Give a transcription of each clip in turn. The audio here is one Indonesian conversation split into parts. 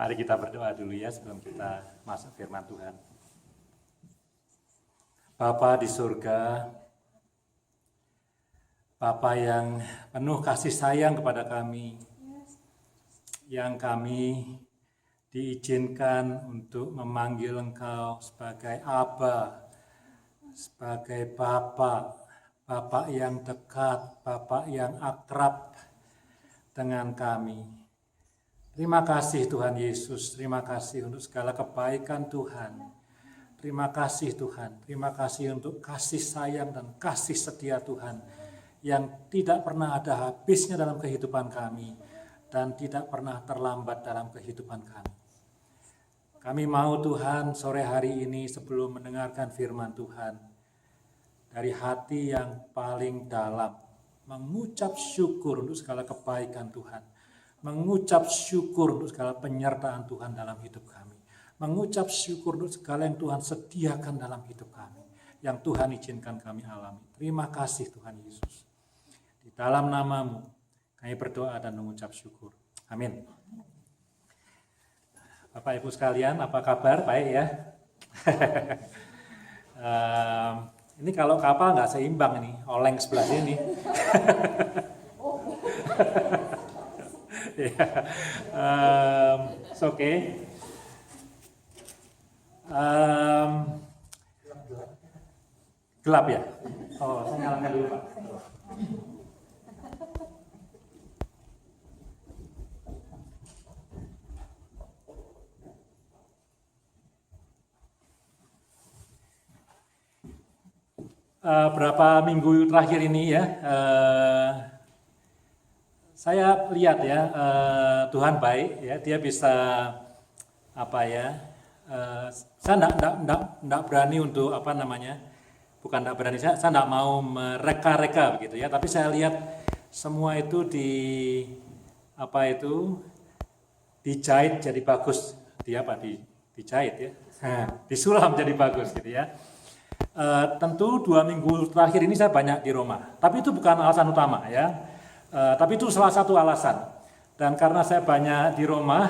Mari kita berdoa dulu ya sebelum kita masuk firman Tuhan. Bapa di surga, Bapa yang penuh kasih sayang kepada kami, yang kami diizinkan untuk memanggil Engkau sebagai Aba, sebagai Bapa, Bapa yang dekat, Bapa yang akrab dengan kami. Terima kasih Tuhan Yesus, terima kasih untuk segala kebaikan Tuhan. Terima kasih Tuhan, terima kasih untuk kasih sayang dan kasih setia Tuhan yang tidak pernah ada habisnya dalam kehidupan kami dan tidak pernah terlambat dalam kehidupan kami. Kami mau Tuhan sore hari ini sebelum mendengarkan firman Tuhan, dari hati yang paling dalam mengucap syukur untuk segala kebaikan Tuhan, mengucap syukur untuk segala penyertaan Tuhan dalam hidup kami, mengucap syukur untuk segala yang Tuhan sediakan dalam hidup kami, yang Tuhan izinkan kami alami. Terima kasih Tuhan Yesus. Di dalam nama-Mu kami berdoa dan mengucap syukur. Amin. Bapak Ibu sekalian, apa kabar? Baik ya? Ini kalau kapal nggak seimbang ini, oleng sebelah sini. It's okay. Gelap ya? Oh, saya nyalakan dulu Pak. Berapa minggu terakhir ini ya, saya lihat ya, Tuhan baik ya, Dia bisa apa ya, saya enggak berani untuk apa namanya, bukan enggak berani, saya enggak mau mereka-reka begitu ya, tapi saya lihat semua itu dijahit jadi bagus, dijahit ya, disulam jadi bagus gitu ya. Tentu 2 minggu terakhir ini saya banyak di Roma, tapi itu bukan alasan utama ya, tapi itu salah satu alasan. Dan karena saya banyak di Roma,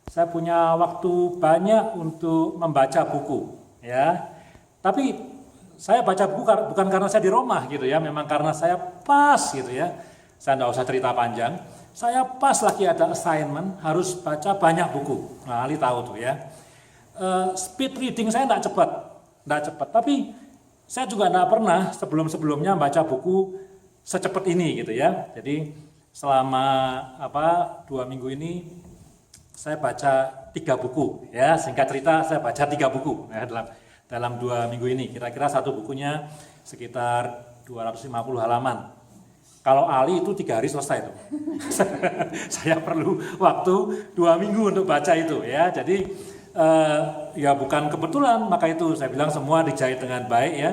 saya punya waktu banyak untuk membaca buku ya. Tapi saya baca buku bukan karena saya di Roma gitu ya, memang karena saya pas gitu ya. Saya enggak usah cerita panjang, saya pas lagi ada assignment harus baca banyak buku. Nah, Ali tahu tuh ya. Speed reading saya enggak cepat, tapi saya juga enggak pernah sebelum-sebelumnya baca buku secepat ini gitu ya. Jadi selama 2 minggu ini saya baca 3 buku ya. Singkat cerita saya baca 3 buku ya, dalam 2 minggu ini. Kira-kira satu bukunya sekitar 250 halaman. Kalau Ali itu 3 hari selesai tuh. Saya perlu waktu 2 minggu untuk baca itu ya. Jadi ya bukan kebetulan, maka itu saya bilang semua dijahit dengan baik ya.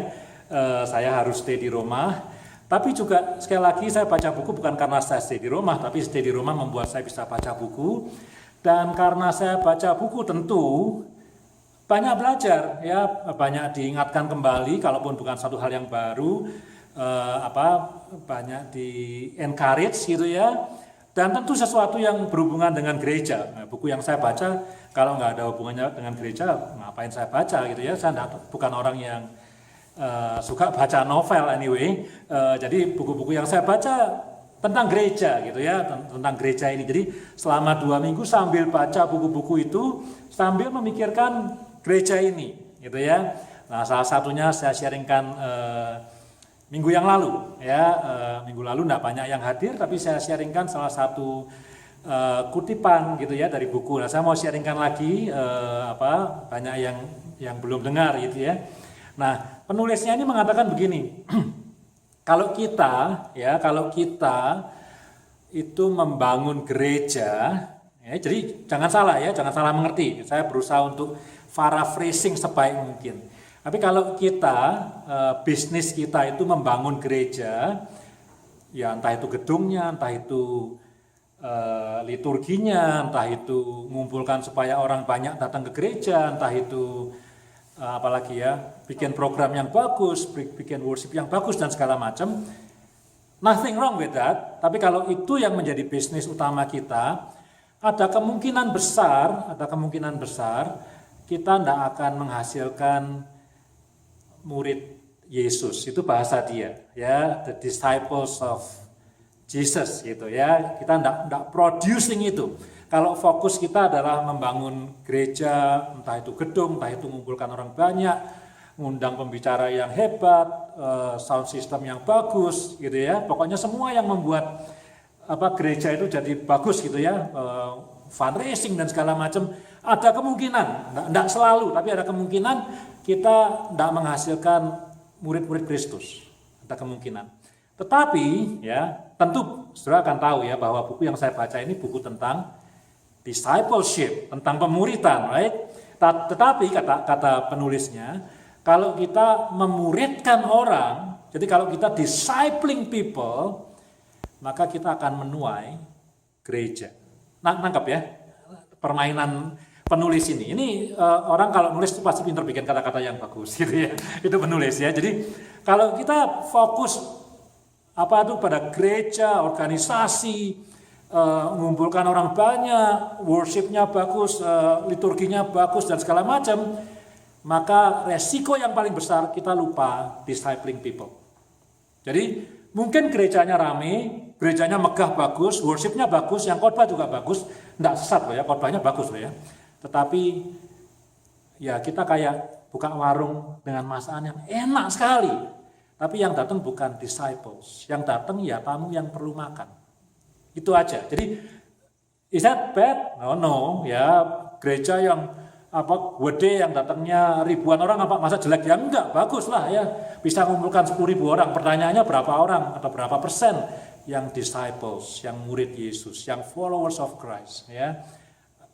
Saya harus stay di Roma, tapi juga sekali lagi saya baca buku bukan karena saya stay di Roma, tapi stay di Roma membuat saya bisa baca buku. Dan karena saya baca buku tentu banyak belajar ya, banyak diingatkan kembali, kalaupun bukan satu hal yang baru, banyak di encourage gitu ya. Dan tentu sesuatu yang berhubungan dengan gereja. Nah, buku yang saya baca kalau nggak ada hubungannya dengan gereja, ngapain saya baca gitu ya? Saya bukan orang yang suka baca novel anyway. Jadi buku-buku yang saya baca tentang gereja gitu ya, tentang gereja ini. Jadi selama 2 minggu sambil baca buku-buku itu, sambil memikirkan gereja ini gitu ya. Nah, salah satunya saya sharingkan minggu yang lalu ya, minggu lalu enggak banyak yang hadir, tapi saya sharingkan salah satu kutipan gitu ya dari buku. Nah, saya mau sharingkan lagi banyak yang belum dengar gitu ya. Nah, penulisnya ini mengatakan begini. Kalau kita itu membangun gereja ya, jadi jangan salah mengerti. Saya berusaha untuk paraphrasing sebaik mungkin. Tapi kalau kita, bisnis kita itu membangun gereja, ya entah itu gedungnya, entah itu liturginya, entah itu mengumpulkan supaya orang banyak datang ke gereja, entah itu apalagi ya, bikin program yang bagus, bikin worship yang bagus dan segala macam. Nothing wrong with that, tapi kalau itu yang menjadi bisnis utama kita, ada kemungkinan besar kita tidak akan menghasilkan murid Yesus. Itu bahasa dia, ya, the disciples of Jesus gitu ya. Kita tidak producing itu. Kalau fokus kita adalah membangun gereja, entah itu gedung, entah itu mengumpulkan orang banyak, ngundang pembicara yang hebat, sound system yang bagus gitu ya. Pokoknya semua yang membuat gereja itu jadi bagus gitu ya, fundraising dan segala macam, ada kemungkinan, tidak selalu, tapi ada kemungkinan kita tidak menghasilkan murid-murid Kristus, ada kemungkinan. Tetapi ya tentu saudara akan tahu ya bahwa buku yang saya baca ini buku tentang discipleship, tentang pemuritan, right? Tetapi kata penulisnya, kalau kita memuridkan orang, jadi kalau kita discipling people, maka kita akan menuai gereja. Nangkap ya permainan penulis ini. Ini orang kalau nulis itu pasti pintar bikin kata-kata yang bagus gitu ya. Itu penulis ya. Jadi kalau kita fokus pada gereja, organisasi, mengumpulkan orang banyak, worshipnya bagus, liturginya bagus dan segala macam, maka resiko yang paling besar kita lupa discipling people. Jadi mungkin gerejanya rame, gerejanya megah bagus, worshipnya bagus, yang khotbah juga bagus, enggak sesat loh ya, khotbahnya bagus loh ya. Tetapi ya kita kayak buka warung dengan masakan yang enak sekali, tapi yang datang bukan disciples, yang datang ya tamu yang perlu makan. Itu aja. Jadi is that bad? No ya, gereja yang gede yang datangnya ribuan orang masa jelek? Ya enggak, bagus lah ya. Bisa mengumpulkan 10.000 orang. Pertanyaannya berapa orang atau berapa persen yang disciples, yang murid Yesus, yang followers of Christ ya.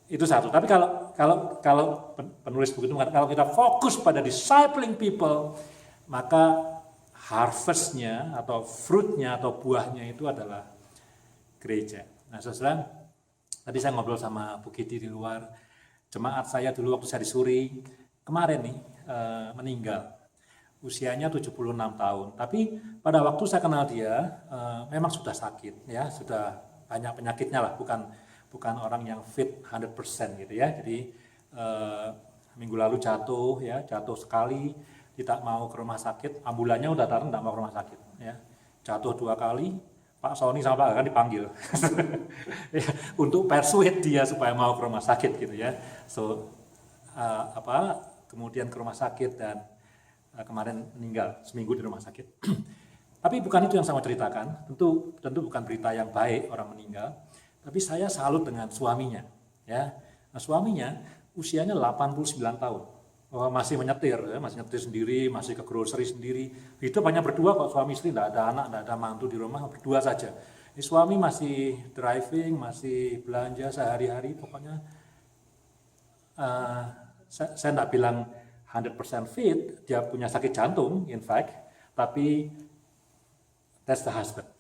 Itu satu. Tapi kalau penulis buku itu mengatakan kalau kita fokus pada discipling people, maka harvestnya atau fruitnya atau buahnya itu adalah gereja. Nah, saudara, tadi saya ngobrol sama Bu Giti di luar. Jemaat saya dulu waktu saya di Suri, kemarin nih meninggal. Usianya 76 tahun. Tapi pada waktu saya kenal dia, memang sudah sakit, ya, sudah banyak penyakitnya lah, bukan orang yang fit 100% gitu ya. Jadi minggu lalu jatuh sekali, tidak mau ke rumah sakit, ambulannya udah datang, tidak mau ke rumah sakit, ya. Jatuh 2 kali, Pak Sony sama Pak Agan dipanggil ya, untuk persuade dia supaya mau ke rumah sakit gitu ya. Kemudian ke rumah sakit dan kemarin meninggal seminggu di rumah sakit. Tapi bukan itu yang saya mau ceritakan. Tentu bukan berita yang baik orang meninggal. Tapi saya salut dengan suaminya. Ya, nah, suaminya usianya 89 tahun. Masih menyetir, ya, masih nyetir sendiri, masih ke grocery sendiri. Hidup hanya berdua kok, suami istri, tidak ada anak, tidak ada mantu di rumah, berdua saja. Ini suami masih driving, masih belanja sehari-hari, pokoknya saya tidak bilang 100% fit, dia punya sakit jantung, in fact, tapi that's the husband.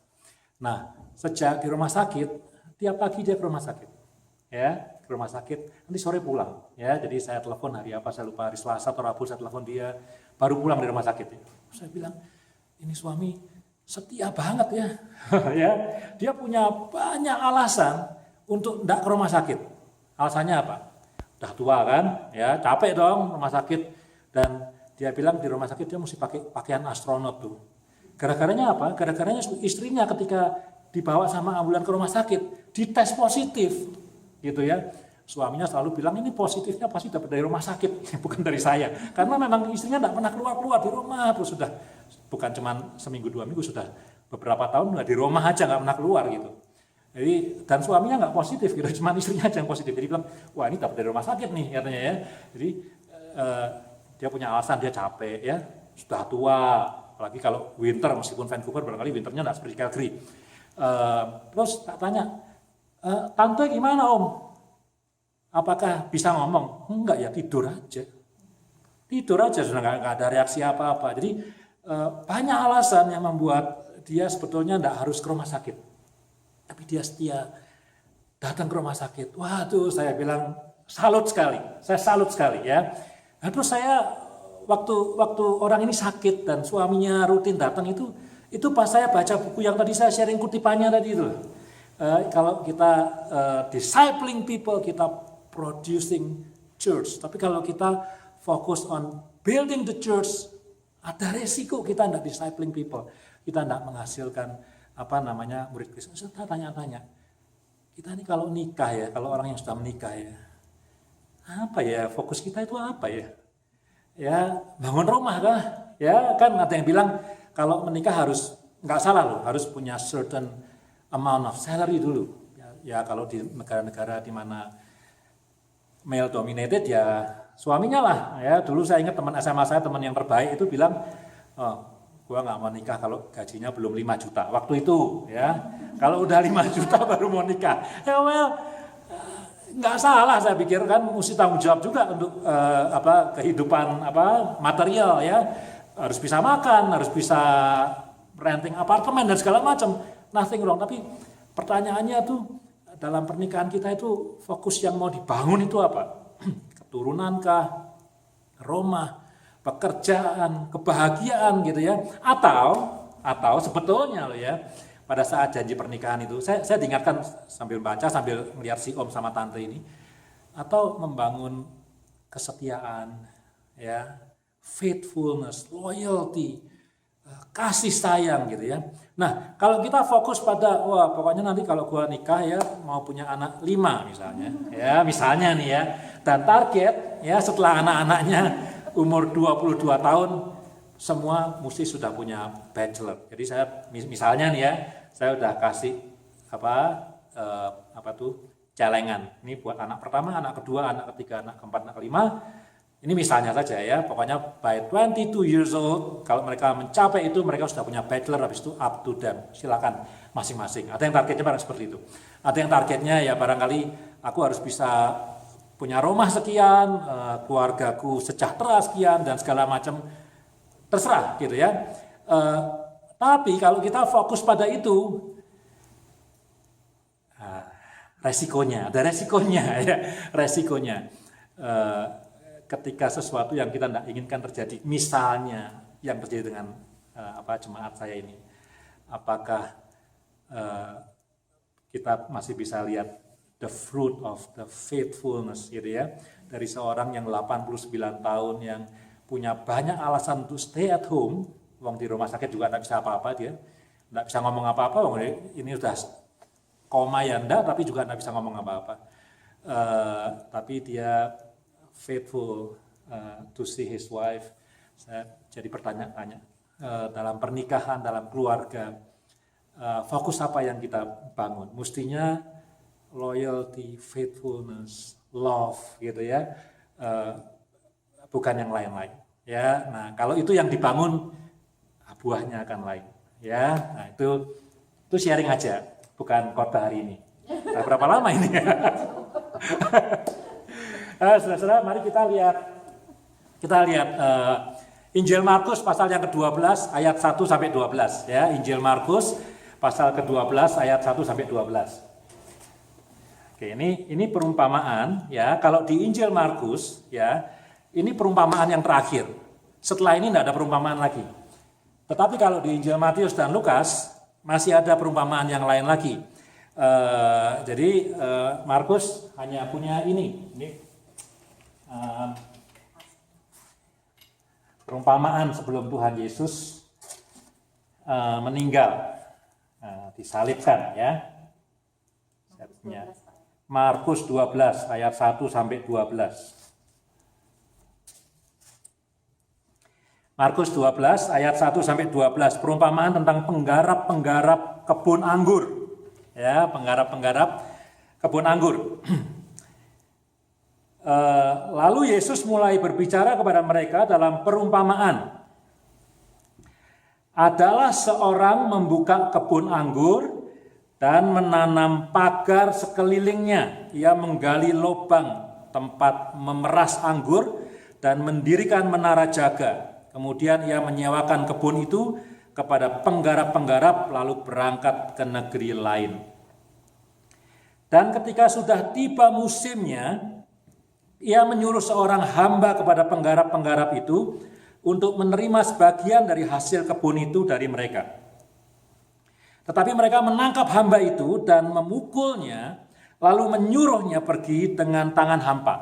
Nah, sejak di rumah sakit, tiap pagi dia ke rumah sakit, ya, ke rumah sakit, nanti sore pulang, ya. Jadi saya telepon hari apa, saya lupa, hari Selasa atau Rabu saya telepon dia, baru pulang dari rumah sakit. Saya bilang, ini suami setia banget ya, ya. Dia punya banyak alasan untuk tidak ke rumah sakit. Alasannya apa? Udah tua kan, ya, capek dong rumah sakit, dan dia bilang di rumah sakit dia mesti pakai pakaian astronot tuh. Gara-garanya apa? Gara-garanya istrinya ketika dibawa sama ambulan ke rumah sakit, dites positif, gitu ya. Suaminya selalu bilang ini positifnya pasti dapat dari rumah sakit, bukan dari saya. Karena memang istrinya tidak pernah keluar di rumah, terus sudah bukan cuma seminggu 2 minggu, sudah beberapa tahun di rumah aja nggak pernah keluar gitu. Jadi dan suaminya nggak positif, gitu, cuma istrinya aja yang positif. Jadi bilang, wah ini dapat dari rumah sakit nih katanya ya. Jadi dia punya alasan, dia capek ya, sudah tua, apalagi kalau winter, meskipun Vancouver barangkali winternya nggak seperti Calgary. Terus tak tanya, tante gimana om? Apakah bisa ngomong? Enggak ya, tidur aja, sudah nggak ada reaksi apa-apa. Jadi banyak alasan yang membuat dia sebetulnya nggak harus ke rumah sakit, tapi dia setia datang ke rumah sakit. Wah tuh saya bilang saya salut sekali ya. Nah, terus saya waktu orang ini sakit dan suaminya rutin datang itu pas saya baca buku yang tadi saya sharing kutipannya tadi itu. Kalau kita discipling people, kita producing church. Tapi kalau kita fokus on building the church, ada resiko kita tidak discipling people. Kita tidak menghasilkan murid Kristus. Saya tanya-tanya, kita ini kalau nikah ya, kalau orang yang sudah menikah ya, apa ya, fokus kita itu apa ya? Ya, bangun rumah kah? Ya, kan ada yang bilang kalau menikah harus, nggak salah loh, harus punya certain amount of salary dulu. Ya kalau di negara-negara di mana male dominated ya suaminya lah. Ya dulu saya ingat teman SMA saya, teman yang terbaik itu bilang, gua nggak mau nikah kalau gajinya belum 5 juta. Waktu itu ya, kalau udah 5 juta baru mau nikah. Ya nggak salah, saya pikir kan mesti tanggung jawab juga untuk kehidupan material ya. Harus bisa makan, harus bisa renting apartemen dan segala macam. Nothing wrong, tapi pertanyaannya tuh dalam pernikahan kita itu fokus yang mau dibangun itu apa? Keturunankah, rumah, pekerjaan, kebahagiaan gitu ya? Atau sebetulnya loh ya, pada saat janji pernikahan itu, saya diingatkan sambil baca, sambil melihat si om sama tante ini, atau membangun kesetiaan, ya, faithfulness, loyalty, kasih sayang gitu ya. Nah, kalau kita fokus pada pokoknya nanti kalau gua nikah ya mau punya anak 5 misalnya. Ya, misalnya nih ya. Dan target ya setelah anak-anaknya umur 22 tahun semua mesti sudah punya bachelor. Jadi saya misalnya nih ya, saya udah kasih celengan. Ini buat anak pertama, anak kedua, anak ketiga, anak keempat, anak kelima. Ini misalnya saja ya, pokoknya by 22 years old, kalau mereka mencapai itu, mereka sudah punya bachelor, habis itu up to them. Silakan masing-masing. Ada yang targetnya barang seperti itu. Ada yang targetnya ya barangkali aku harus bisa punya rumah sekian, keluargaku sejahtera sekian, dan segala macam. Terserah gitu ya. Tapi kalau kita fokus pada itu, resikonya, ada resikonya ya, resikonya. Ketika sesuatu yang kita tidak inginkan terjadi, misalnya yang terjadi dengan jemaat saya ini, apakah kita masih bisa lihat the fruit of the faithfulness gitu ya, dari seorang yang 89 tahun yang punya banyak alasan untuk stay at home, wong di rumah sakit juga tidak bisa apa-apa, dia tidak bisa ngomong apa-apa, wong ini udah koma ya enggak, tapi juga tidak bisa ngomong apa-apa, tapi dia faithful to see his wife. Saya jadi bertanya-tanya dalam pernikahan, dalam keluarga, fokus apa yang kita bangun? Mestinya loyalty, faithfulness, love, gitu ya, bukan yang lain-lain. Ya, nah kalau itu yang dibangun, buahnya akan lain. Ya, nah itu sharing aja, bukan khotbah hari ini. Nah, berapa lama ini? Saudara-saudara, mari kita lihat Injil Markus pasal yang ke-12 ayat 1 sampai 12 ya. Injil Markus pasal ke-12 ayat 1 sampai 12. Oke, ini perumpamaan ya. Kalau di Injil Markus ya, ini perumpamaan yang terakhir. Setelah ini tidak ada perumpamaan lagi. Tetapi kalau di Injil Matius dan Lukas masih ada perumpamaan yang lain lagi. Jadi Markus hanya punya ini perumpamaan sebelum Tuhan Yesus meninggal, disalibkan ya. Markus 12 ayat 1 sampai 12. Markus 12 ayat 1 sampai 12, perumpamaan tentang penggarap-penggarap kebun anggur. Ya, penggarap-penggarap kebun anggur. Lalu Yesus mulai berbicara kepada mereka dalam perumpamaan. Adalah seorang membuka kebun anggur dan menanam pagar sekelilingnya. Ia menggali lubang tempat memeras anggur dan mendirikan menara jaga. Kemudian ia menyewakan kebun itu kepada penggarap-penggarap lalu berangkat ke negeri lain. Dan ketika sudah tiba musimnya, ia menyuruh seorang hamba kepada penggarap-penggarap itu untuk menerima sebagian dari hasil kebun itu dari mereka. Tetapi mereka menangkap hamba itu dan memukulnya, lalu menyuruhnya pergi dengan tangan hampa.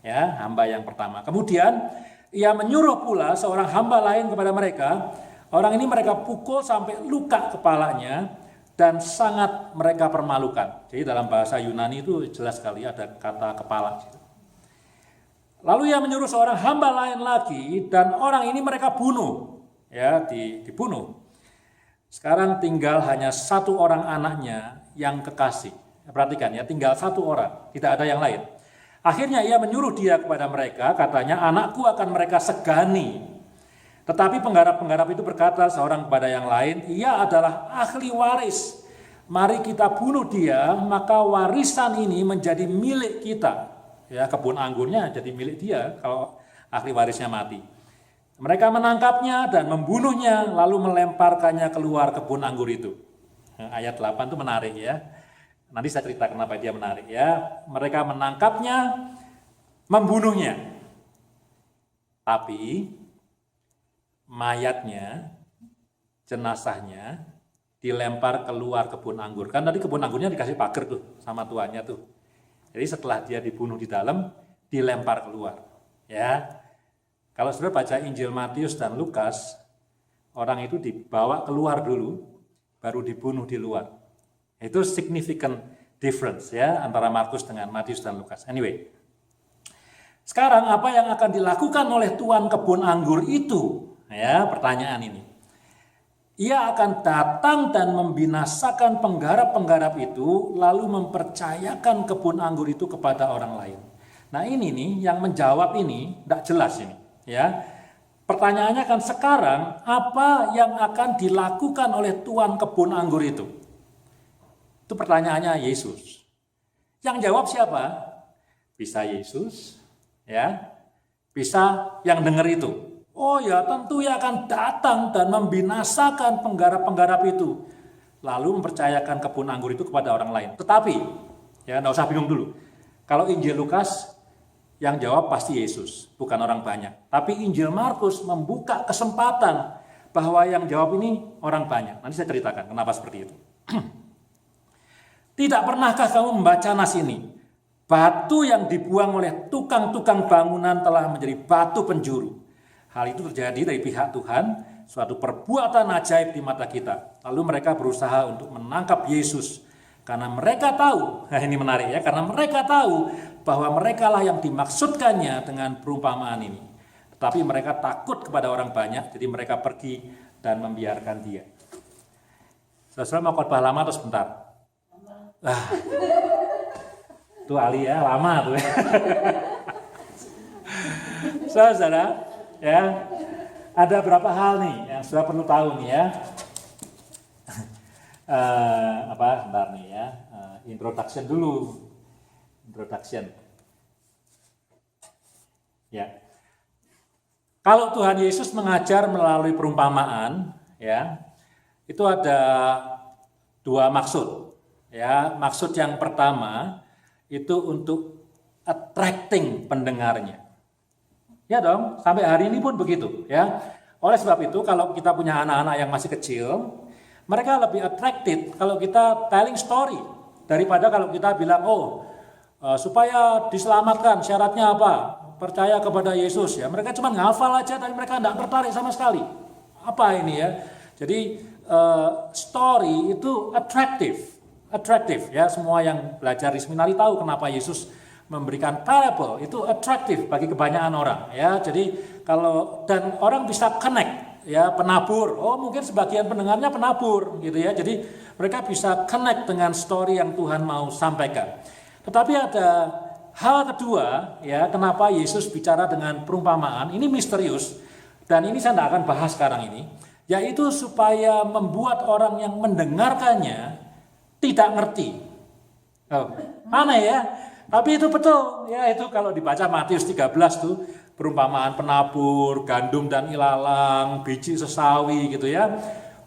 Ya, hamba yang pertama. Kemudian ia menyuruh pula seorang hamba lain kepada mereka. Orang ini mereka pukul sampai luka kepalanya dan sangat mereka permalukan. Jadi dalam bahasa Yunani itu jelas sekali ada kata kepala. Lalu ia menyuruh seorang hamba lain lagi dan orang ini mereka bunuh. Ya, dibunuh. Sekarang tinggal hanya satu orang anaknya yang kekasih. Perhatikan ya, tinggal satu orang, tidak ada yang lain. Akhirnya ia menyuruh dia kepada mereka, katanya, anakku akan mereka segani. Tetapi penggarap-penggarap itu berkata seorang kepada yang lain, ia adalah ahli waris. Mari kita bunuh dia, maka warisan ini menjadi milik kita. Ya, kebun anggurnya jadi milik dia kalau ahli warisnya mati. Mereka menangkapnya dan membunuhnya, lalu melemparkannya keluar kebun anggur itu. Ayat 8 itu menarik ya. Nanti saya cerita kenapa dia menarik ya. Mereka menangkapnya, membunuhnya. Tapi mayatnya, jenazahnya dilempar keluar kebun anggur. Kan tadi kebun anggurnya dikasih pagar tuh sama tuannya tuh. Jadi setelah dia dibunuh di dalam, dilempar keluar. Ya. Kalau saudara baca Injil Matius dan Lukas, orang itu dibawa keluar dulu, baru dibunuh di luar. Itu significant difference ya antara Markus dengan Matius dan Lukas. Anyway, sekarang apa yang akan dilakukan oleh tuan kebun anggur itu? Ya, pertanyaan ini. Ia akan datang dan membinasakan penggarap-penggarap itu, lalu mempercayakan kebun anggur itu kepada orang lain. Nah ini nih yang menjawab ini tidak jelas ini. Ya, pertanyaannya kan sekarang apa yang akan dilakukan oleh tuan kebun anggur itu? Itu pertanyaannya Yesus. Yang jawab siapa? Bisa Yesus, ya. Bisa yang dengar itu. Oh ya, tentu ia akan datang dan membinasakan penggarap-penggarap itu. Lalu mempercayakan kebun anggur itu kepada orang lain. Tetapi, ya enggak usah bingung dulu. Kalau Injil Lukas yang jawab pasti Yesus, bukan orang banyak. Tapi Injil Markus membuka kesempatan bahwa yang jawab ini orang banyak. Nanti saya ceritakan kenapa seperti itu. Tidak pernahkah kamu membaca nas ini? Batu yang dibuang oleh tukang-tukang bangunan telah menjadi batu penjuru. Hal itu terjadi dari pihak Tuhan, suatu perbuatan ajaib di mata kita. Lalu mereka berusaha untuk menangkap Yesus. Karena mereka tahu, nah ini menarik ya, karena mereka tahu bahwa mereka lah yang dimaksudkannya dengan perumpamaan ini. Tetapi mereka takut kepada orang banyak, jadi mereka pergi dan membiarkan dia. Saudara mau khotbah lama atau sebentar? Itu Ali ya, lama tuh ya. Saudara, ya, ada berapa hal nih yang sudah perlu tahu nih ya. Bentar nih ya. Introduction dulu. Introduction. Ya. Kalau Tuhan Yesus mengajar melalui perumpamaan, ya, itu ada dua maksud. Ya, maksud yang pertama itu untuk attracting pendengarnya. Ya dong, sampai hari ini pun begitu, ya. Oleh sebab itu, kalau kita punya anak-anak yang masih kecil, mereka lebih attracted kalau kita telling story daripada kalau kita bilang, supaya diselamatkan syaratnya apa? Percaya kepada Yesus ya. Mereka cuma ngafal aja, tapi mereka tidak tertarik sama sekali. Apa ini ya? Jadi story itu attractive ya. Semua yang belajar di seminari tahu kenapa Yesus memberikan parable itu atraktif bagi kebanyakan orang ya. Jadi dan orang bisa connect ya, penabur. Mungkin sebagian pendengarnya penabur gitu ya. Jadi mereka bisa connect dengan story yang Tuhan mau sampaikan. Tetapi ada hal kedua ya, kenapa Yesus bicara dengan perumpamaan. Ini misterius dan ini saya tidak akan bahas sekarang ini, yaitu supaya membuat orang yang mendengarkannya tidak ngerti. Aneh ya. Tapi itu betul, ya itu kalau dibaca Matius 13 tuh, perumpamaan penabur, gandum dan ilalang, biji sesawi gitu ya.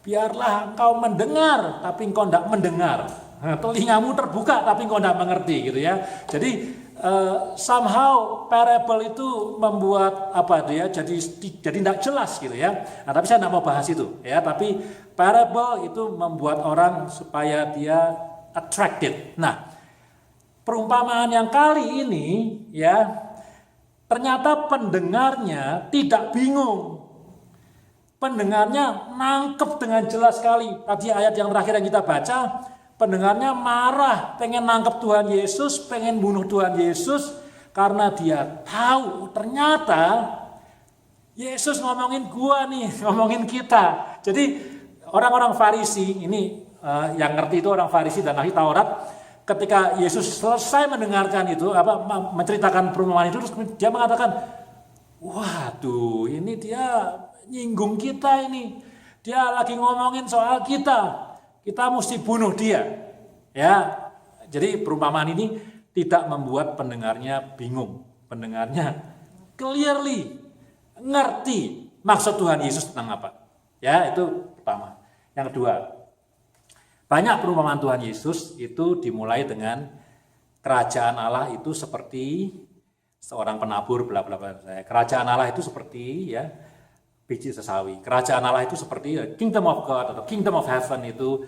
Biarlah engkau mendengar, tapi engkau tidak mendengar. telingamu terbuka tapi engkau tidak mengerti gitu ya. Jadi somehow parable itu membuat jadi tidak jelas gitu ya. Nah, tapi saya tidak mau bahas itu ya. Tapi parable itu membuat orang supaya dia attracted. Nah, perumpamaan yang kali ini ya ternyata pendengarnya tidak bingung. Pendengarnya nangkep dengan jelas sekali. Tadi ayat yang terakhir yang kita baca, pendengarnya marah, pengen nangkep Tuhan Yesus, pengen bunuh Tuhan Yesus, karena dia tahu ternyata Yesus ngomongin gua nih, ngomongin kita. Jadi orang-orang Farisi, ini yang ngerti itu orang Farisi dan ahli Taurat, ketika Yesus selesai mendengarkan itu, menceritakan perumpamaan itu, terus dia mengatakan, waduh ini dia nyinggung kita ini. Dia lagi ngomongin soal kita. Kita mesti bunuh dia. Ya. Jadi perumpamaan ini tidak membuat pendengarnya bingung. Pendengarnya clearly ngerti maksud Tuhan Yesus tentang apa. Ya, itu pertama. Yang kedua, banyak perumpamaan Tuhan Yesus itu dimulai dengan kerajaan Allah itu seperti seorang penabur bla bla bla. Kerajaan Allah itu seperti ya biji sesawi. Kerajaan Allah itu seperti kingdom of God atau kingdom of heaven itu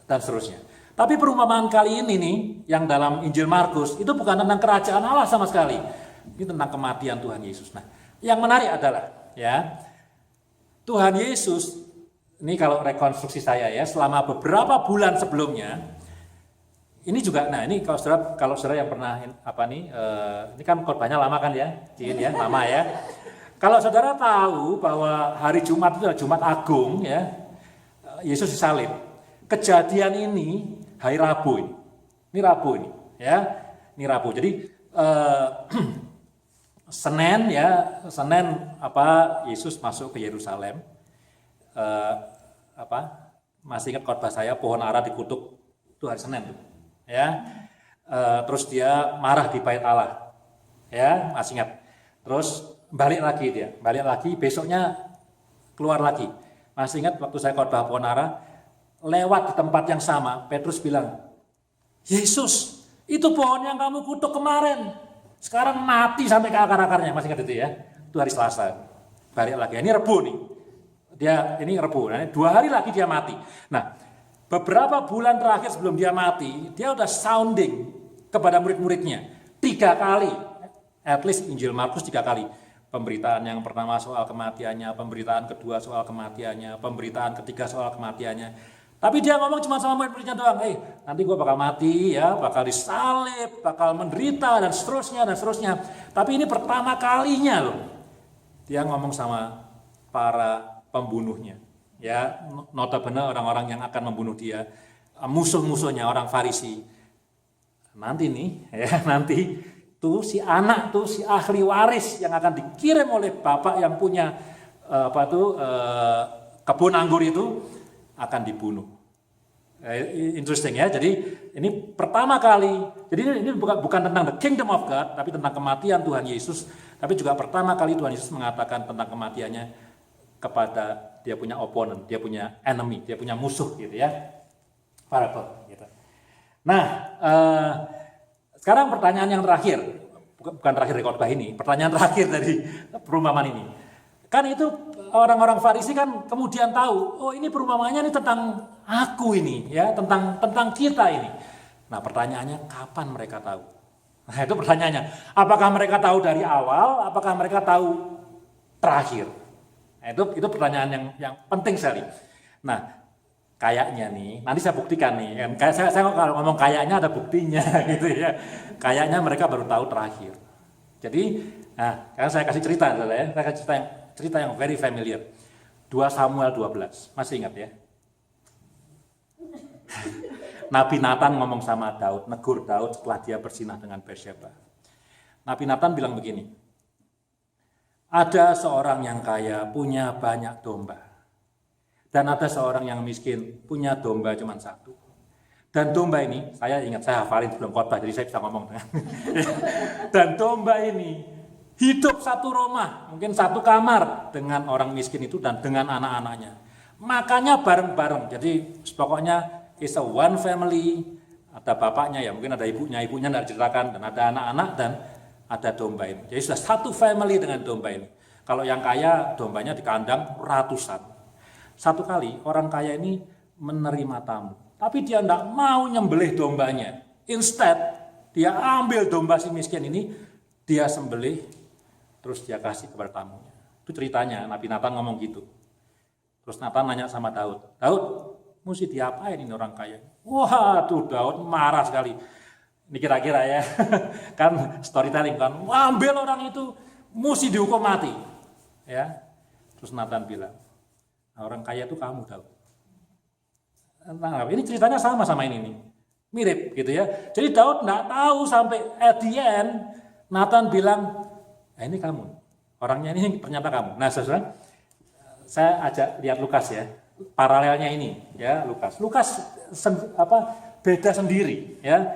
dan seterusnya. Tapi perumpamaan kali ini nih yang dalam Injil Markus itu bukan tentang kerajaan Allah sama sekali. Ini tentang kematian Tuhan Yesus. Nah, yang menarik adalah ya Tuhan Yesus ini kalau rekonstruksi saya ya selama beberapa bulan sebelumnya ini juga, nah ini kalau saudara yang pernah ini kan khotbahnya lama kan ya, Cin ya, lama ya. Kalau saudara tahu bahwa hari Jumat itu adalah Jumat Agung ya, Yesus disalib. Kejadian ini hari Rabu ini. Ini Rabu ini ya. Ini Rabu. Jadi Senin Yesus masuk ke Yerusalem. Masih ingat khotbah saya pohon ara dikutuk itu hari Senin tuh. Ya. Terus dia marah di bait Allah. Ya, masih ingat. Terus balik lagi besoknya keluar lagi. Masih ingat waktu saya khotbah pohon ara, lewat di tempat yang sama, Petrus bilang, Yesus, itu pohon yang kamu kutuk kemarin, sekarang mati sampai ke akar-akarnya. Masih ingat itu ya? Itu hari Selasa. Balik lagi, ini Rebu nih. Ini Rebu, nah, 2 hari lagi dia mati. Nah, beberapa bulan terakhir sebelum dia mati, dia udah sounding kepada murid-muridnya 3 kali. At least Injil Markus 3 kali. Pemberitaan yang pertama soal kematiannya, pemberitaan kedua soal kematiannya, pemberitaan ketiga soal kematiannya. Tapi dia ngomong cuma sama murid-muridnya doang, nanti gue bakal mati ya, bakal disalib, bakal menderita dan seterusnya. Tapi ini pertama kalinya loh, dia ngomong sama para pembunuhnya. Ya, notabene orang-orang yang akan membunuh dia, musuh-musuhnya orang Farisi. Nanti tuh si anak tuh si ahli waris yang akan dikirim oleh bapak yang punya kebun anggur itu akan dibunuh. Interesting ya. Jadi ini pertama kali. Jadi ini bukan tentang the kingdom of God, tapi tentang kematian Tuhan Yesus. Tapi juga pertama kali Tuhan Yesus mengatakan tentang kematiannya kepada dia punya opponent, dia punya enemy, dia punya musuh gitu ya. Parable gitu. Nah, sekarang pertanyaan yang terakhir, bukan terakhir di khotbah ini, pertanyaan terakhir dari perumpamaan ini. Kan itu orang-orang Farisi kan kemudian tahu, oh ini perumpamaannya ini tentang aku ini, ya, tentang kita ini. Nah pertanyaannya, kapan mereka tahu? Nah itu pertanyaannya, apakah mereka tahu dari awal, apakah mereka tahu terakhir? Nah, itu pertanyaan yang penting sekali. Nah, kayaknya nih, nanti saya buktikan nih. Saya kalau ngomong kayaknya ada buktinya gitu ya. Kayaknya mereka baru tahu terakhir. Jadi, nah, sekarang saya kasih cerita ya. Saya kasih cerita yang very familiar. 2 Samuel 12. Masih ingat ya? Nabi Nathan ngomong sama Daud, negur Daud setelah dia berzinah dengan Batsyeba. Nabi Nathan bilang begini, ada seorang yang kaya punya banyak domba, dan ada seorang yang miskin punya domba cuma 1. Dan domba ini, saya ingat saya hafalin sebelum khotbah, jadi saya bisa ngomong. Dan domba ini hidup satu rumah, mungkin satu kamar dengan orang miskin itu dan dengan anak-anaknya. Makanya bareng-bareng, jadi pokoknya it's a one family, ada bapaknya ya, mungkin ada ibunya tidak diceritakan, dan ada anak-anak dan ada domba ini. Jadi sudah satu family dengan domba ini. Kalau yang kaya, dombanya di kandang ratusan. Satu kali orang kaya ini menerima tamu, tapi dia tidak mau nyembelih dombanya. Instead, dia ambil domba si miskin ini, dia sembelih, terus dia kasih kepada tamunya. Itu ceritanya, Nabi Nathan ngomong gitu. Terus Nathan nanya sama Daud, Daud, mesti diapain ini orang kaya? Wah, tuh Daud marah sekali. Ini kira-kira ya, kan storytelling kan, ambil orang itu, mesti dihukum mati. Ya, terus Nathan bilang, nah, orang kaya itu kamu, Daud. Nah, ini ceritanya sama ini nih. Mirip gitu ya. Jadi Daud enggak tahu sampai at the end Nathan bilang, ini kamu. Orangnya ini ternyata kamu. Nah, Saudara, saya ajak lihat Lukas ya. Paralelnya ini ya, Lukas. Lukas beda sendiri ya.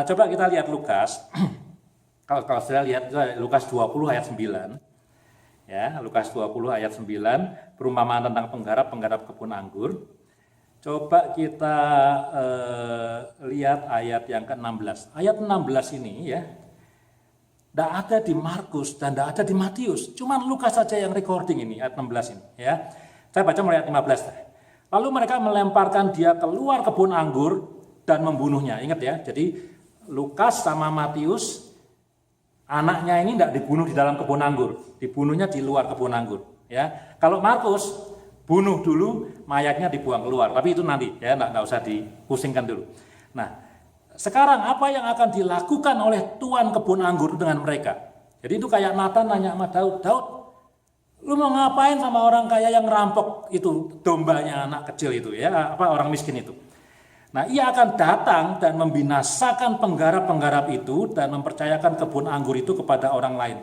Coba kita lihat Lukas. Kalau saya lihat Lukas 20 ayat 9. Ya, Lukas 20 ayat 9, perumpamaan tentang penggarap kebun anggur. Coba kita lihat ayat yang ke-16. Ayat 16 ini ya, tidak ada di Markus dan tidak ada di Matius. Cuma Lukas saja yang recording ini, ayat 16 ini. Ya. Saya baca mulai ayat 15. Lalu mereka melemparkan dia keluar kebun anggur dan membunuhnya. Ingat ya, jadi Lukas sama Matius, anaknya ini tidak dibunuh di dalam kebun anggur. Dibunuhnya di luar kebun anggur. Ya. Kalau Markus, bunuh dulu, mayatnya dibuang keluar. Tapi itu nanti, ya, nggak usah dipusingkan dulu. Nah, sekarang apa yang akan dilakukan oleh tuan kebun anggur dengan mereka? Jadi itu kayak Nathan nanya sama Daud, Daud, lu mau ngapain sama orang kaya yang ngerampok itu dombanya anak kecil itu, ya, orang miskin itu? Nah, ia akan datang dan membinasakan penggarap-penggarap itu dan mempercayakan kebun anggur itu kepada orang lain.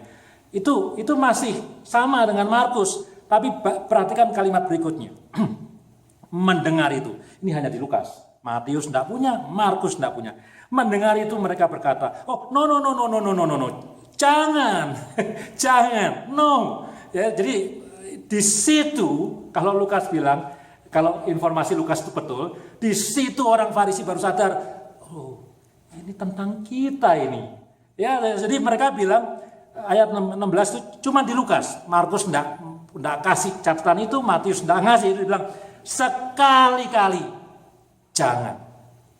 Itu masih sama dengan Markus. Tapi perhatikan kalimat berikutnya. Mendengar itu. Ini hanya di Lukas. Matius tidak punya, Markus tidak punya. Mendengar itu mereka berkata, oh no. Jangan. Jangan. No. Ya, jadi di situ kalau Lukas bilang, kalau informasi Lukas itu betul, di situ orang Farisi baru sadar, oh, ini tentang kita ini. Ya, jadi mereka bilang ayat 16 itu cuma di Lukas. Markus tidak kasih catatan itu, Matius tidak ngasih, itu bilang sekali-kali jangan.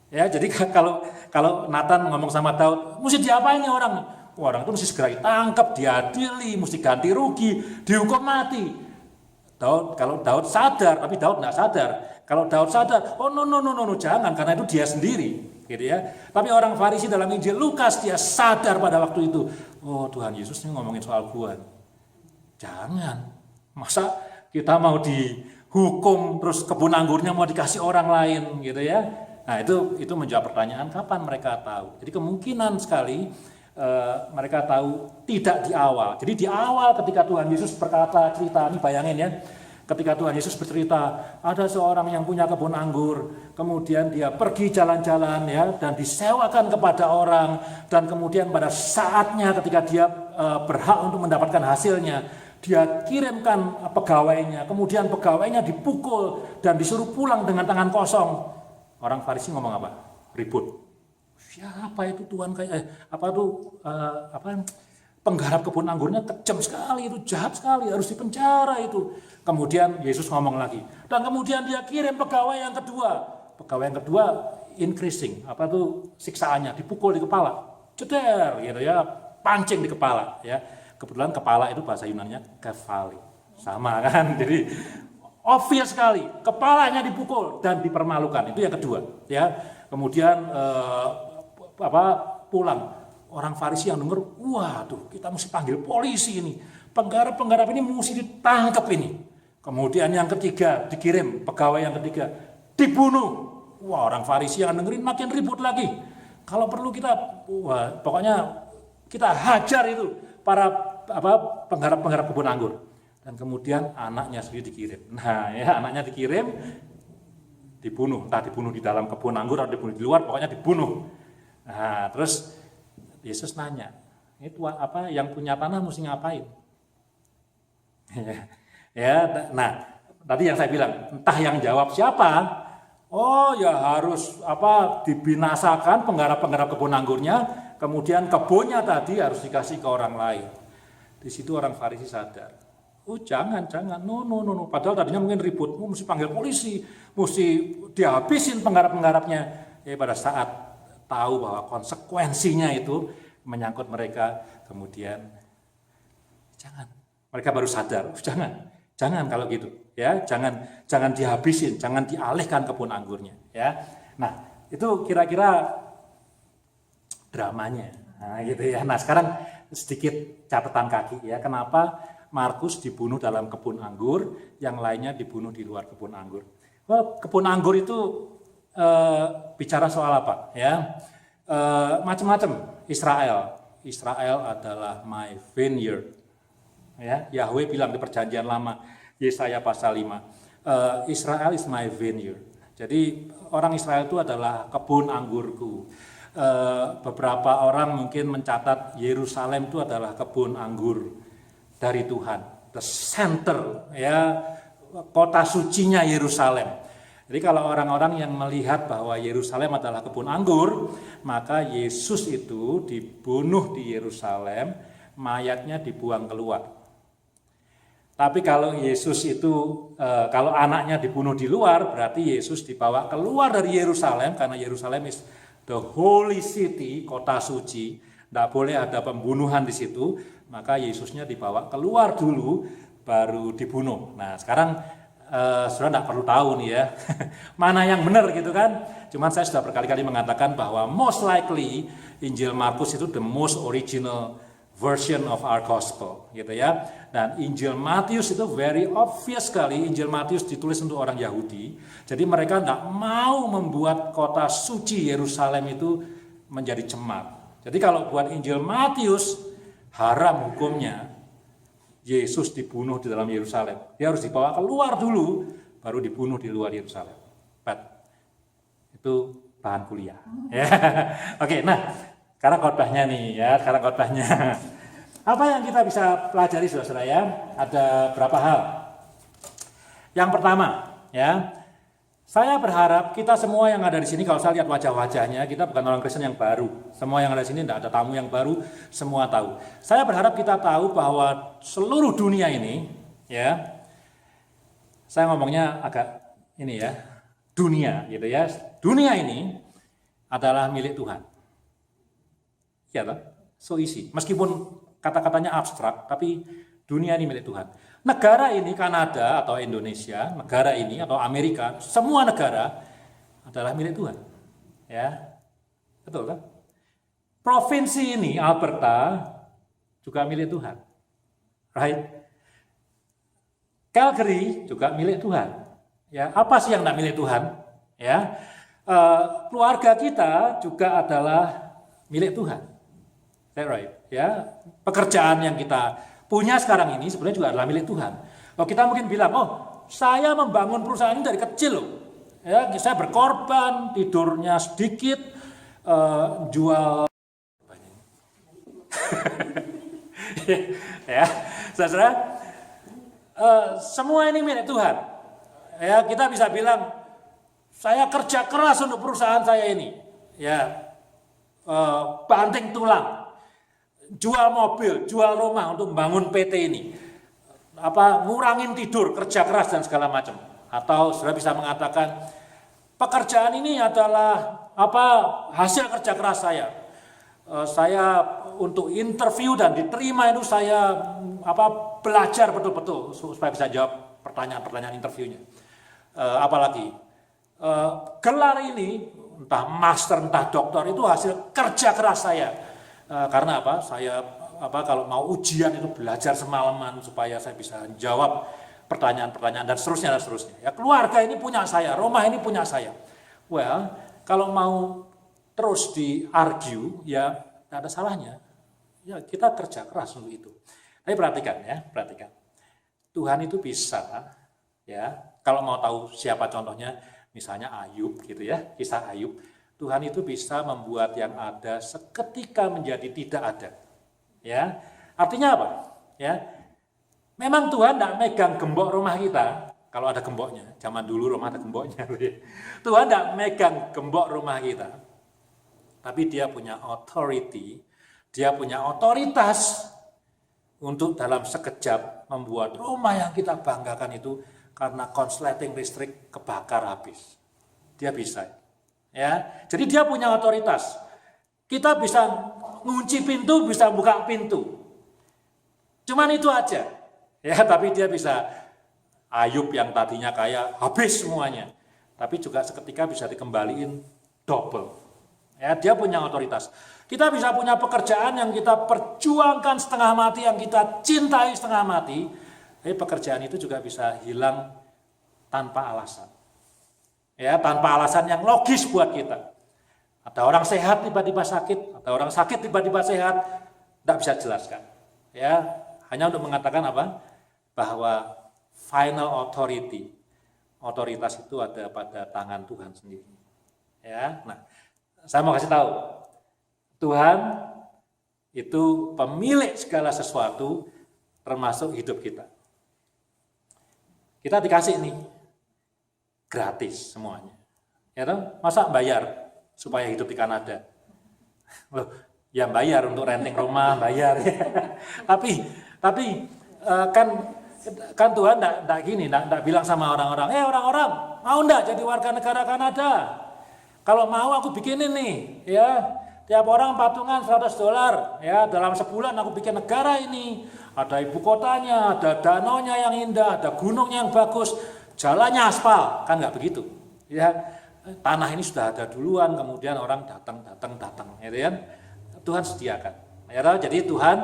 Ya, jadi kalau Nathan ngomong sama Daud, mesti diapain nih orang? Orang itu mesti segera ditangkap, diadili, mesti ganti rugi, dihukum mati. Kalau Daud sadar, tapi Daud tidak sadar. Kalau Daud sadar, oh no, jangan, karena itu dia sendiri, gitu ya. Tapi orang Farisi dalam Injil Lukas dia sadar pada waktu itu, oh Tuhan Yesus ini ngomongin soal gua. Jangan. Masa kita mau dihukum terus kebun anggurnya mau dikasih orang lain gitu ya. Nah itu menjawab pertanyaan kapan mereka tahu. Jadi kemungkinan sekali mereka tahu tidak di awal. Jadi di awal ketika Tuhan Yesus berkata cerita ini, bayangin ya. Ketika Tuhan Yesus bercerita ada seorang yang punya kebun anggur, kemudian dia pergi jalan-jalan ya dan disewakan kepada orang, dan kemudian pada saatnya ketika dia berhak untuk mendapatkan hasilnya, dia kirimkan pegawainya, kemudian pegawainya dipukul dan disuruh pulang dengan tangan kosong. Orang Farisi ngomong apa? Ribut. Siapa itu tuan penggarap kebun anggurnya kejam sekali, itu jahat sekali, harus dipenjara itu. Kemudian Yesus ngomong lagi. Dan kemudian dia kirim pegawai yang kedua. Pegawai yang kedua increasing, siksaannya, dipukul di kepala. Ceder gitu ya, pancing di kepala ya. Kebetulan kepala itu bahasa Yunaninya kefali. Sama kan? Jadi obvious sekali, kepalanya dipukul dan dipermalukan. Itu yang kedua, ya. Kemudian pulang. Orang Farisi yang dengar, waduh, kita mesti panggil polisi ini. Penggarap-penggarap ini mesti ditangkap ini. Kemudian yang ketiga, dikirim pegawai yang ketiga, dibunuh. Wah, orang Farisi yang dengerin makin ribut lagi. Kalau perlu pokoknya kita hajar itu para penggarap-penggarap kebun anggur. Dan kemudian anaknya sendiri dikirim. Nah ya, anaknya dikirim, dibunuh. Entah dibunuh di dalam kebun anggur atau dibunuh di luar, pokoknya dibunuh. Nah terus Yesus nanya, itu yang punya tanah mesti ngapain? Ya, nah tadi yang saya bilang, entah yang jawab siapa, Oh ya harus dibinasakan penggarap-penggarap kebun anggurnya, kemudian kebunnya tadi harus dikasih ke orang lain. Di situ orang Farisi sadar. Oh jangan, no. Padahal tadinya mungkin ribut, mesti panggil polisi, mesti dihabisin penggarap-penggarapnya. Pada saat tahu bahwa konsekuensinya itu menyangkut mereka, kemudian jangan. Mereka baru sadar, jangan kalau gitu, ya, jangan dihabisin, jangan dialihkan kebun anggurnya, ya. Nah, itu kira-kira dramanya, gitu ya. Nah, sekarang sedikit catatan kaki, ya, kenapa Markus dibunuh dalam kebun anggur, yang lainnya dibunuh di luar kebun anggur. Well, kebun anggur itu bicara soal apa, ya? Macam-macam. Israel adalah my vineyard. Ya, Yahweh bilang di perjanjian lama, Yesaya pasal 5, Israel is my vineyard. Jadi orang Israel itu adalah kebun anggurku. Beberapa orang mungkin mencatat Yerusalem itu adalah kebun anggur dari Tuhan, the center, ya, kota sucinya Yerusalem. Jadi kalau orang-orang yang melihat bahwa Yerusalem adalah kebun anggur, maka Yesus itu dibunuh di Yerusalem, mayatnya dibuang keluar. Tapi kalau Yesus itu, kalau anaknya dibunuh di luar, berarti Yesus dibawa keluar dari Yerusalem, karena Yerusalem is the holy city, kota suci. Tidak boleh ada pembunuhan di situ, maka Yesusnya dibawa keluar dulu, baru dibunuh. Nah sekarang saudara tidak perlu tahu nih ya, mana yang benar gitu kan. Cuman saya sudah berkali-kali mengatakan bahwa most likely Injil Markus itu the most original version of our gospel, gitu ya. Dan Injil Matius itu very obvious sekali. Injil Matius ditulis untuk orang Yahudi, jadi mereka tidak mau membuat kota suci Yerusalem itu menjadi cemar. Jadi kalau buat Injil Matius, haram hukumnya Yesus dibunuh di dalam Yerusalem. Dia harus dibawa keluar dulu, baru dibunuh di luar Yerusalem. But itu bahan kuliah. Ya. Oke, nah. Sekarang khotbahnya nih ya, Apa yang kita bisa pelajari saudara-saudara ya? Ada berapa hal. Yang pertama, ya, saya berharap kita semua yang ada di sini, kalau saya lihat wajah-wajahnya, kita bukan orang Kristen yang baru. Semua yang ada di sini tidak ada tamu yang baru, semua tahu. Saya berharap kita tahu bahwa seluruh dunia ini, ya, saya ngomongnya agak ini ya, dunia gitu ya. Dunia ini adalah milik Tuhan. Ya, so easy. Meskipun kata-katanya abstrak, tapi dunia ini milik Tuhan. Negara ini, Kanada atau Indonesia, negara ini atau Amerika, semua negara adalah milik Tuhan. Ya, betul kan? Provinsi ini, Alberta, juga milik Tuhan. Right? Calgary juga milik Tuhan. Ya, apa sih yang tidak milik Tuhan? Ya, keluarga kita juga adalah milik Tuhan. That right, ya. Pekerjaan yang kita punya sekarang ini sebenarnya juga adalah milik Tuhan. Kalau kita mungkin bilang, oh, saya membangun perusahaan ini dari kecil loh. Ya, saya berkorban, tidurnya sedikit, jual ya, saudara, semua ini milik Tuhan. Ya, kita bisa bilang, saya kerja keras untuk perusahaan saya ini. Ya, banting tulang. Jual mobil, jual rumah untuk membangun PT ini, ngurangin tidur, kerja keras dan segala macam. Atau sudah bisa mengatakan pekerjaan ini adalah hasil kerja keras saya. Saya untuk interview dan diterima itu saya belajar betul-betul supaya bisa jawab pertanyaan-pertanyaan interviewnya. Apalagi gelar ini entah master entah doktor itu hasil kerja keras saya. Karena saya kalau mau ujian itu belajar semalaman supaya saya bisa jawab pertanyaan-pertanyaan dan seterusnya. Ya, keluarga ini punya saya, rumah ini punya saya. Well, kalau mau terus di-argue, ya tidak ada salahnya. Ya, kita kerja keras untuk itu. Tapi perhatikan. Tuhan itu bisa, ya. Kalau mau tahu siapa contohnya, misalnya Ayub gitu ya, kisah Ayub. Tuhan itu bisa membuat yang ada seketika menjadi tidak ada. Ya, artinya apa? Ya, memang Tuhan tidak megang gembok rumah kita. Kalau ada gemboknya, zaman dulu rumah ada gemboknya. Tuhan tidak megang gembok rumah kita. Tapi dia punya authority, dia punya otoritas untuk dalam sekejap membuat rumah yang kita banggakan itu karena konsleting listrik kebakar habis. Dia bisa. Ya, jadi dia punya otoritas. Kita bisa ngunci pintu, bisa buka pintu. Cuman itu aja. Ya, tapi dia bisa. Ayub yang tadinya kaya habis semuanya, tapi juga seketika bisa dikembaliin double. Ya, dia punya otoritas. Kita bisa punya pekerjaan yang kita perjuangkan setengah mati, yang kita cintai setengah mati, tapi pekerjaan itu juga bisa hilang tanpa alasan. Ya, tanpa alasan yang logis buat kita. Ada orang sehat tiba-tiba sakit, ada orang sakit tiba-tiba sehat, tidak bisa jelaskan. Ya, hanya untuk mengatakan apa? Bahwa final authority, otoritas itu ada pada tangan Tuhan sendiri. Ya, nah, saya mau kasih tahu, Tuhan itu pemilik segala sesuatu, termasuk hidup kita. Kita dikasih nih gratis semuanya, ya toh? Masa bayar supaya hidup di Kanada? Loh, ya bayar untuk renting rumah, bayar. tapi kan Tuhan enggak gini, enggak bilang sama orang-orang, orang-orang, mau enggak jadi warga negara Kanada? Kalau mau aku bikinin nih, ya. Tiap orang patungan $100, ya. Dalam sebulan aku bikin negara ini. Ada ibu kotanya, ada danaunya yang indah, ada gunungnya yang bagus, jalannya aspal, kan enggak begitu. Ya. Tanah ini sudah ada duluan, kemudian orang datang, gitu kan. Tuhan sediakan. Ya, jadi Tuhan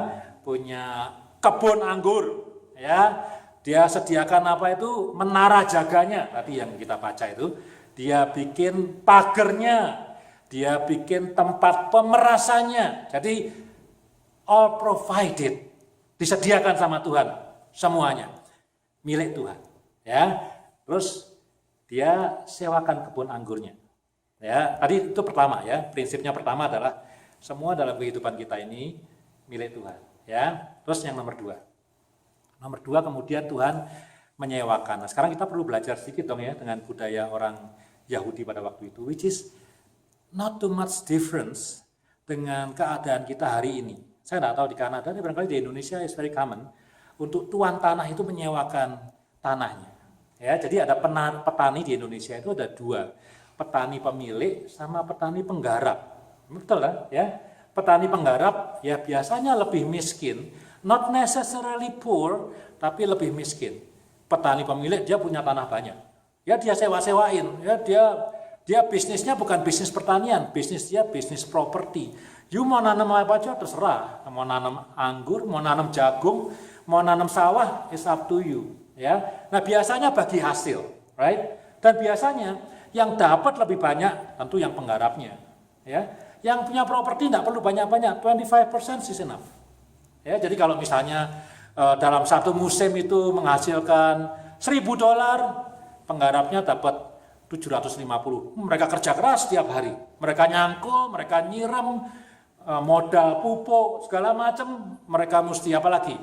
punya kebun anggur. Ya, dia sediakan apa itu menara jaganya tadi yang kita baca itu, dia bikin pagernya, dia bikin tempat pemerasannya. Jadi all provided, disediakan sama Tuhan semuanya, milik Tuhan. Ya, terus dia sewakan kebun anggurnya. Ya, tadi itu pertama ya, prinsipnya pertama adalah semua dalam kehidupan kita ini milik Tuhan. Ya, terus yang nomor dua kemudian Tuhan menyewakan. Nah, sekarang kita perlu belajar sedikit dong ya dengan budaya orang Yahudi pada waktu itu, which is not too much difference dengan keadaan kita hari ini. Saya tidak tahu di Kanada, tapi barangkali di Indonesia is very common untuk tuan tanah itu menyewakan tanahnya. Ya, jadi ada petani di Indonesia itu ada dua, petani pemilik sama petani penggarap. Betul lah ya. Petani penggarap ya biasanya lebih miskin. Not necessarily poor, tapi lebih miskin. Petani pemilik dia punya tanah banyak. Ya dia sewa-sewain. Ya dia bisnisnya bukan bisnis pertanian, bisnis dia bisnis properti. You mau nanam apa aja terserah. Mau nanam anggur, mau nanam jagung, mau nanam sawah, it's up to you. Ya. Nah biasanya bagi hasil, right? Dan biasanya yang dapat lebih banyak tentu yang penggarapnya. Ya. Yang punya properti tidak perlu banyak-banyak, 25% is enough. Ya, jadi kalau misalnya dalam satu musim itu menghasilkan $1.000, penggarapnya dapat 750. Mereka kerja keras setiap hari. Mereka nyangkul, mereka nyiram, modal pupuk, segala macam. Mereka mesti apa lagi?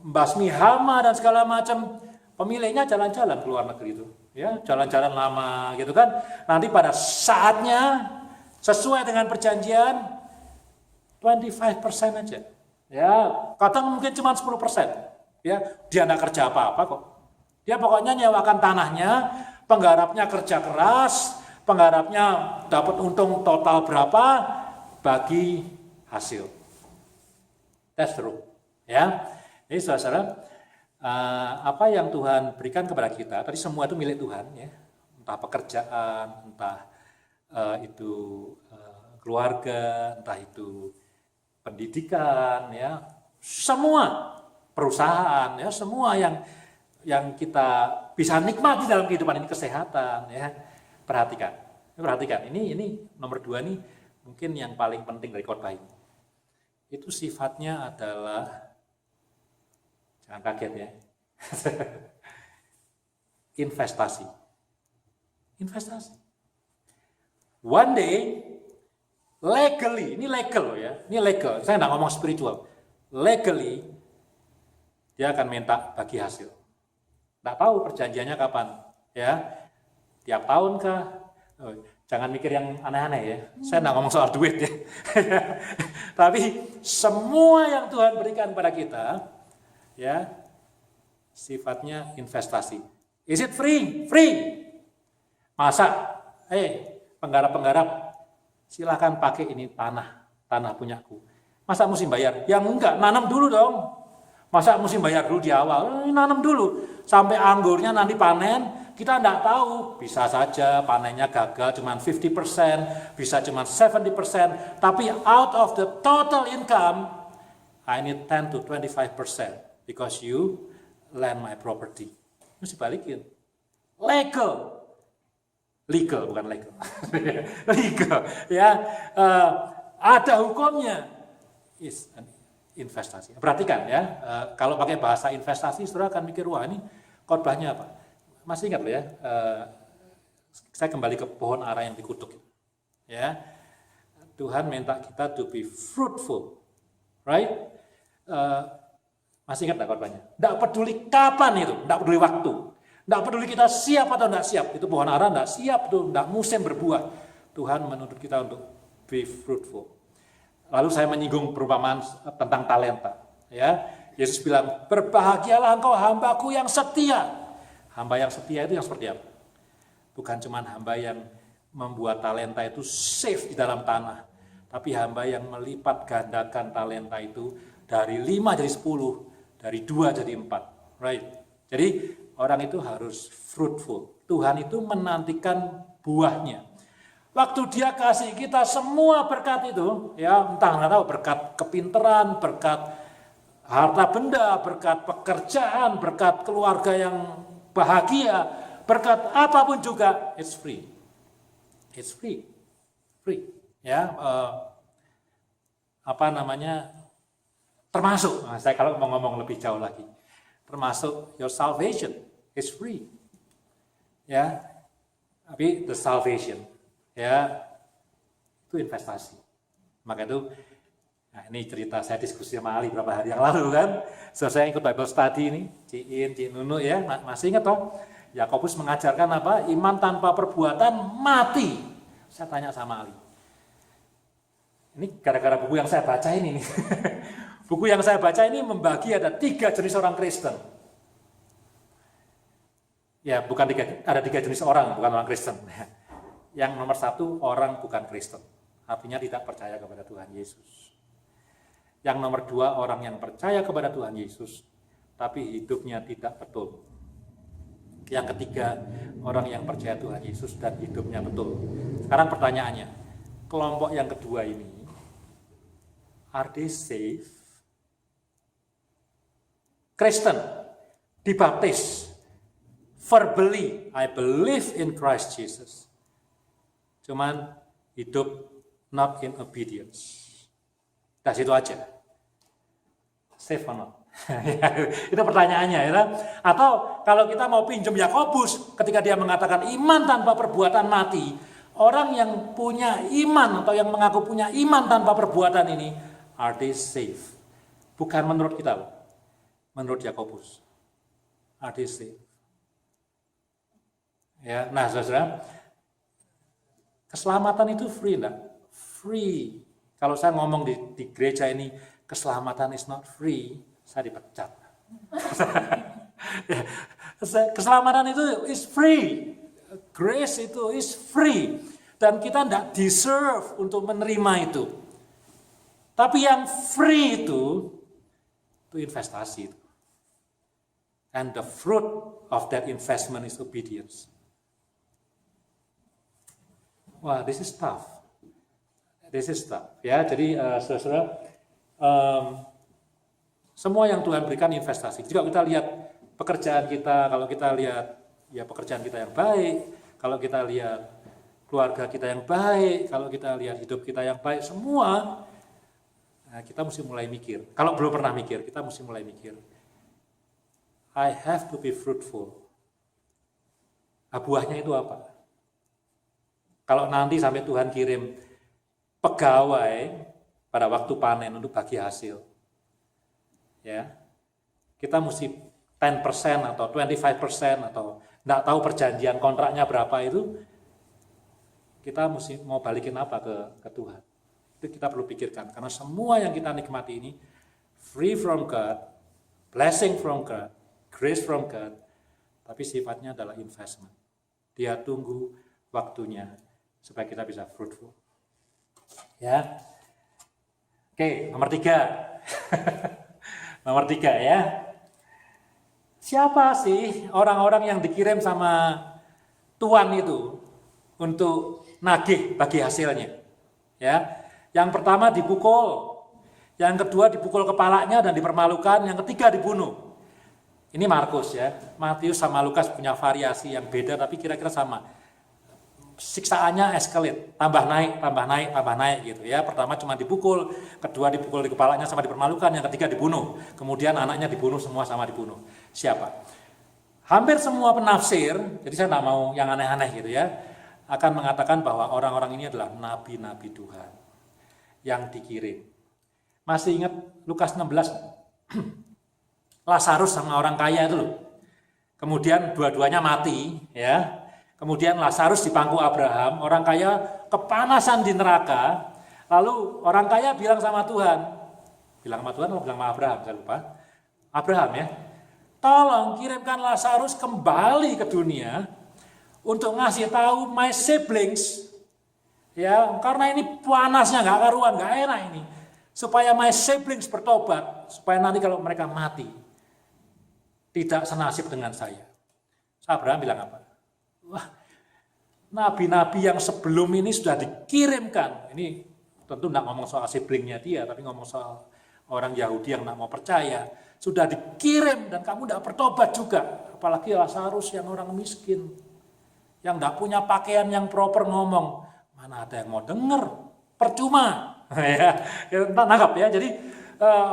Basmi hama dan segala macam. Pemiliknya jalan-jalan ke luar negeri itu. Ya, jalan-jalan lama gitu kan. Nanti pada saatnya sesuai dengan perjanjian 25% aja. Ya, kadang mungkin cuma 10%. Ya, dia enggak kerja apa-apa kok. Dia pokoknya nyewakan tanahnya, penggarapnya kerja keras, penggarapnya dapat untung total berapa, bagi hasil. That's true. Ya. Jadi saudara, apa yang Tuhan berikan kepada kita, tadi semua itu milik Tuhan ya. Entah pekerjaan, entah itu keluarga, entah itu pendidikan, ya, semua perusahaan, ya, semua yang kita bisa nikmati dalam kehidupan ini, kesehatan, ya, perhatikan. Ini nomor 2 nih mungkin yang paling penting dari khotbah ini. Itu sifatnya adalah, jangan kaget ya, investasi. One day legally, ini legal ya, ini legal. Saya nggak ngomong spiritual. Legally, dia akan minta bagi hasil. Nggak tahu perjanjiannya kapan, ya. Tiap tahun kah? Oh, jangan mikir yang aneh-aneh ya. Saya nggak ngomong soal duit ya. Tapi semua yang Tuhan berikan pada kita, ya, sifatnya investasi. Is it free? Free. Masa, penggarap-penggarap, silakan pakai ini tanah punyaku. Masa mesti bayar? Yang enggak, nanam dulu dong. Masa mesti bayar dulu di awal? Nanam dulu. Sampai anggurnya nanti panen, kita enggak tahu. Bisa saja panennya gagal cuma 50%, bisa cuma 70%. Tapi out of the total income, I need 10 to 25% because you lend my property. Mesti balikin. Legal bukan legal. Legal, ya. Ada hukumnya. Is an investasi. Perhatikan ya, kalau pakai bahasa investasi, saudara akan mikir, wah ini khotbahnya apa? Masih ingat loh ya, saya kembali ke pohon ara yang dikutuk. Ya, Tuhan minta kita to be fruitful, right? Masih ingat nggak khotbahnya? Nggak peduli kapan itu, nggak peduli waktu, nggak peduli kita siap atau nggak siap. Itu pohon ara nggak siap tuh, nggak musim berbuah. Tuhan menuntut kita untuk be fruitful. Lalu saya menyinggung perumpamaan tentang talenta. Ya, Yesus bilang, berbahagialah engkau hambaku yang setia. Hamba yang setia itu yang seperti apa? Bukan cuma hamba yang membuat talenta itu safe di dalam tanah, tapi hamba yang melipat gandakan talenta itu dari 5 jadi 10, dari 2 jadi 4. Right? Jadi orang itu harus fruitful. Tuhan itu menantikan buahnya. Waktu dia kasih kita semua berkat itu, ya entah nggak tahu berkat kepinteran, berkat harta benda, berkat pekerjaan, berkat keluarga yang bahagia, berkat apapun juga, it's free. It's free. Ya, termasuk, saya kalau mau ngomong lebih jauh lagi, termasuk your salvation is free. Ya, tapi the salvation, ya itu investasi. Maka itu, nah ini cerita saya diskusi sama Ali beberapa hari yang lalu kan. So, saya ikut Bible study ini, Cik Nunu ya, masih ingat toh? Yakobus mengajarkan apa? Iman tanpa perbuatan mati. Saya tanya sama Ali. Ini gara-gara buku yang saya baca ini nih. Buku yang saya baca ini membagi ada 3 jenis orang Kristen. Ya, bukan ada 3 jenis orang, bukan orang Kristen. Yang nomor 1, orang bukan Kristen. Artinya tidak percaya kepada Tuhan Yesus. Yang nomor 2, orang yang percaya kepada Tuhan Yesus, tapi hidupnya tidak betul. Yang ketiga, orang yang percaya Tuhan Yesus dan hidupnya betul. Sekarang pertanyaannya, kelompok yang kedua ini, are they saved? Kristen, dibaptis, verbally, I believe in Christ Jesus. Cuman hidup not in obedience. Dari situ aja. Safe or not? Itu pertanyaannya ya. Atau kalau kita mau pinjam Yakobus ketika dia mengatakan iman tanpa perbuatan mati, orang yang punya iman atau yang mengaku punya iman tanpa perbuatan ini, are they safe? Bukan menurut kita, menurut Yakobus. Are they safe? Ya, nah saudara, keselamatan itu free enggak? Free. Kalau saya ngomong di gereja ini, keselamatan is not free, saya dipecat. Keselamatan itu is free. Grace itu is free. Dan kita tidak deserve untuk menerima itu. Tapi yang free itu investasi. And the fruit of that investment is obedience. Wah, this is tough. This is tough. Ya, jadi saudara-saudara, semua yang Tuhan berikan investasi. Jika kita lihat pekerjaan kita, kalau kita lihat ya pekerjaan kita yang baik, kalau kita lihat keluarga kita yang baik, kalau kita lihat hidup kita yang baik, semua kita mesti mulai mikir. Kalau belum pernah mikir, kita mesti mulai mikir. I have to be fruitful. Nah, buahnya itu apa? Kalau nanti sampai Tuhan kirim pegawai pada waktu panen untuk bagi hasil, ya, kita mesti 10% atau 25% atau nggak tahu perjanjian kontraknya berapa itu, kita mesti mau balikin apa ke Tuhan. Itu kita perlu pikirkan, karena semua yang kita nikmati ini free from God, blessing from God, grace from God, tapi sifatnya adalah investment. Dia tunggu waktunya supaya kita bisa fruitful. Ya. Oke, nomor 3. Nomor 3 ya. Siapa sih orang-orang yang dikirim sama Tuhan itu untuk nagih bagi hasilnya? Ya. Yang pertama dipukul, yang kedua dipukul kepalanya dan dipermalukan, yang ketiga dibunuh. Ini Markus ya. Matius sama Lukas punya variasi yang beda tapi kira-kira sama. Siksaannya escalate, tambah naik gitu ya. Pertama cuma dipukul, kedua dipukul di kepalanya sama dipermalukan, yang ketiga dibunuh. Kemudian anaknya dibunuh, semua sama dibunuh. Siapa? Hampir semua penafsir, jadi saya nggak mau yang aneh-aneh gitu ya, akan mengatakan bahwa orang-orang ini adalah nabi-nabi Tuhan yang dikirim. Masih ingat Lukas 16? Lazarus sama orang kaya itu loh. Kemudian dua-duanya mati ya. Kemudian Lazarus di pangku Abraham, orang kaya kepanasan di neraka. Lalu orang kaya bilang sama Tuhan, bilang sama Tuhan atau bilang sama Abraham, saya lupa. Abraham ya, tolong kirimkan Lazarus kembali ke dunia untuk ngasih tahu my siblings, ya karena ini panasnya nggak karuan, nggak enak ini, supaya my siblings bertobat, supaya nanti kalau mereka mati tidak senasib dengan saya. Abraham bilang apa? Wah, nabi-nabi yang sebelum ini sudah dikirimkan. Ini tentu tidak ngomong soal siblingnya dia, tapi ngomong soal orang Yahudi yang tidak mau percaya. Sudah dikirim dan kamu tidak bertobat juga. Apalagi Lazarus yang orang miskin, yang tidak punya pakaian yang proper ngomong. Mana ada yang mau dengar? Percuma. Ya, nangkap ya. Jadi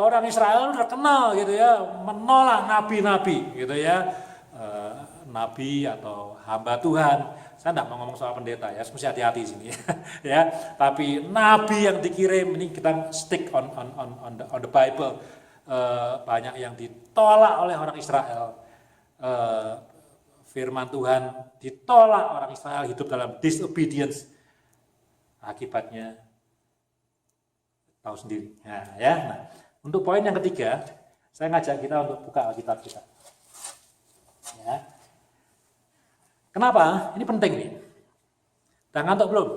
orang Israel terkenal gitu ya, menolak nabi-nabi gitu ya. Nabi atau hamba Tuhan, saya tidak mau ngomong soal pendeta ya, mesti hati-hati sini ya. Tapi nabi yang dikirim ini kita stick on the Bible, banyak yang ditolak oleh orang Israel. Firman Tuhan ditolak orang Israel, hidup dalam disobedience. Akibatnya tahu sendiri. Nah, ya. Nah, untuk poin yang ketiga, saya ngajak kita untuk buka Alkitab kita. Ya. Kenapa? Ini penting nih. Udah ngantuk belum?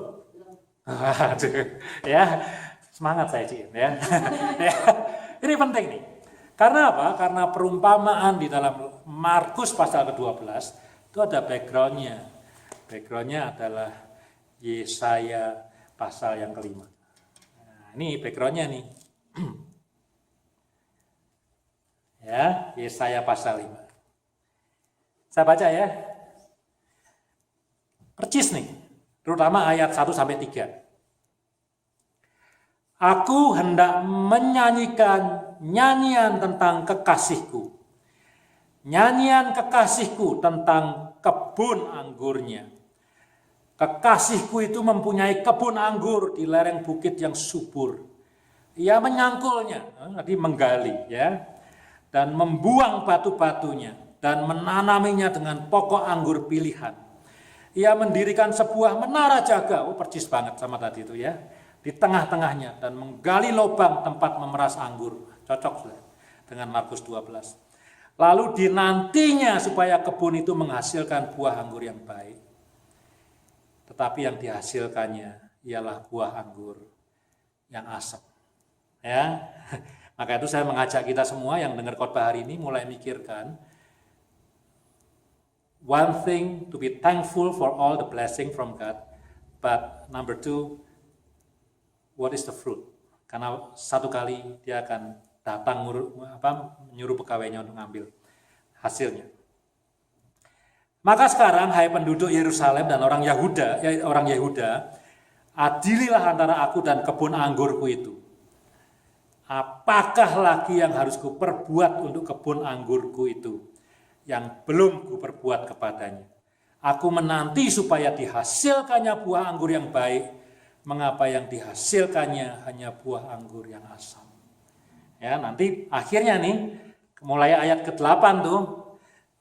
Aduh, ya semangat saya Cik. Ya. Ini penting nih. Karena apa? Karena perumpamaan di dalam Markus pasal ke-12 itu ada backgroundnya. Backgroundnya adalah Yesaya pasal yang ke-5. Nah, ini backgroundnya nih. Ya, Yesaya pasal 5. Saya baca ya. Percis nih, terutama ayat 1-3. Aku hendak menyanyikan nyanyian tentang kekasihku. Nyanyian kekasihku tentang kebun anggurnya. Kekasihku itu mempunyai kebun anggur di lereng bukit yang subur. Ia menyangkulnya, tadi menggali ya, dan membuang batu-batunya dan menanaminya dengan pokok anggur pilihan. Ia mendirikan sebuah menara jaga, percis banget sama tadi itu ya, di tengah-tengahnya dan menggali lubang tempat memeras anggur. Cocok sudah dengan Markus 12. Lalu dinantinya supaya kebun itu menghasilkan buah anggur yang baik. Tetapi yang dihasilkannya ialah buah anggur yang asam. Ya. Maka itu saya mengajak kita semua yang dengar khotbah hari ini mulai mikirkan, one thing to be thankful for all the blessing from God, but number 2, what is the fruit? Karena satu kali dia akan datang menyuruh pegawainya untuk ngambil hasilnya. Maka sekarang hai penduduk Yerusalem dan orang Yehuda, adililah antara aku dan kebun anggurku itu. Apakah lagi yang harus kuperbuat untuk kebun anggurku itu yang belum kuperbuat kepadanya? Aku menanti supaya dihasilkannya buah anggur yang baik, mengapa yang dihasilkannya hanya buah anggur yang asam? Ya, nanti akhirnya nih, mulai ayat ke-8 tuh,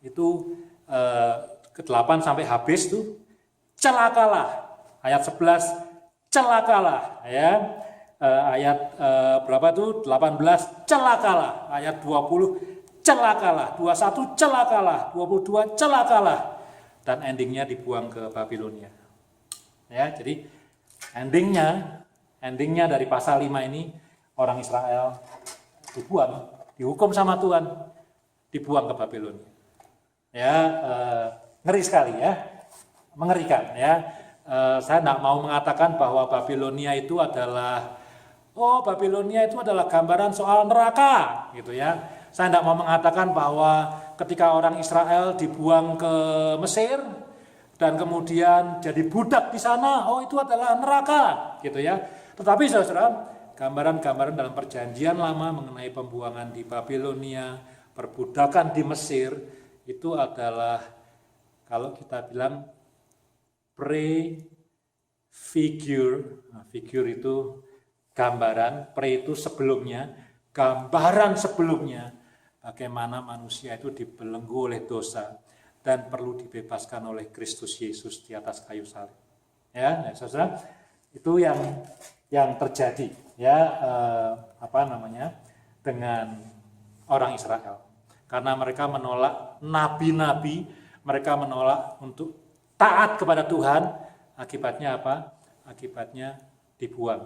Itu ke-8 sampai habis tuh celakalah. Ayat 11 celakalah ya. Ayat berapa tuh? 18 celakalah. Ayat 20 celakalah. 21 celakalah. 22 celakalah. Dan endingnya dibuang ke Babilonia. Ya, jadi endingnya dari pasal 5 ini orang Israel dibuang, dihukum sama Tuhan, dibuang ke Babilonia. Ya, ngeri sekali ya, mengerikan ya. Saya tidak mau mengatakan bahwa Babilonia itu adalah gambaran soal neraka, gitu ya. Saya tidak mau mengatakan bahwa ketika orang Israel dibuang ke Mesir dan kemudian jadi budak di sana, itu adalah neraka, gitu ya. Tetapi saudara, gambaran-gambaran dalam perjanjian lama mengenai pembuangan di Babilonia, perbudakan di Mesir, itu adalah kalau kita bilang pre-figure. Nah, figure itu gambaran, pre itu sebelumnya, gambaran sebelumnya bagaimana manusia itu dibelenggu oleh dosa dan perlu dibebaskan oleh Kristus Yesus di atas kayu salib. Ya, saudara, itu yang terjadi ya dengan orang Israel. Karena mereka menolak nabi-nabi, mereka menolak untuk taat kepada Tuhan, akibatnya apa? Akibatnya dibuang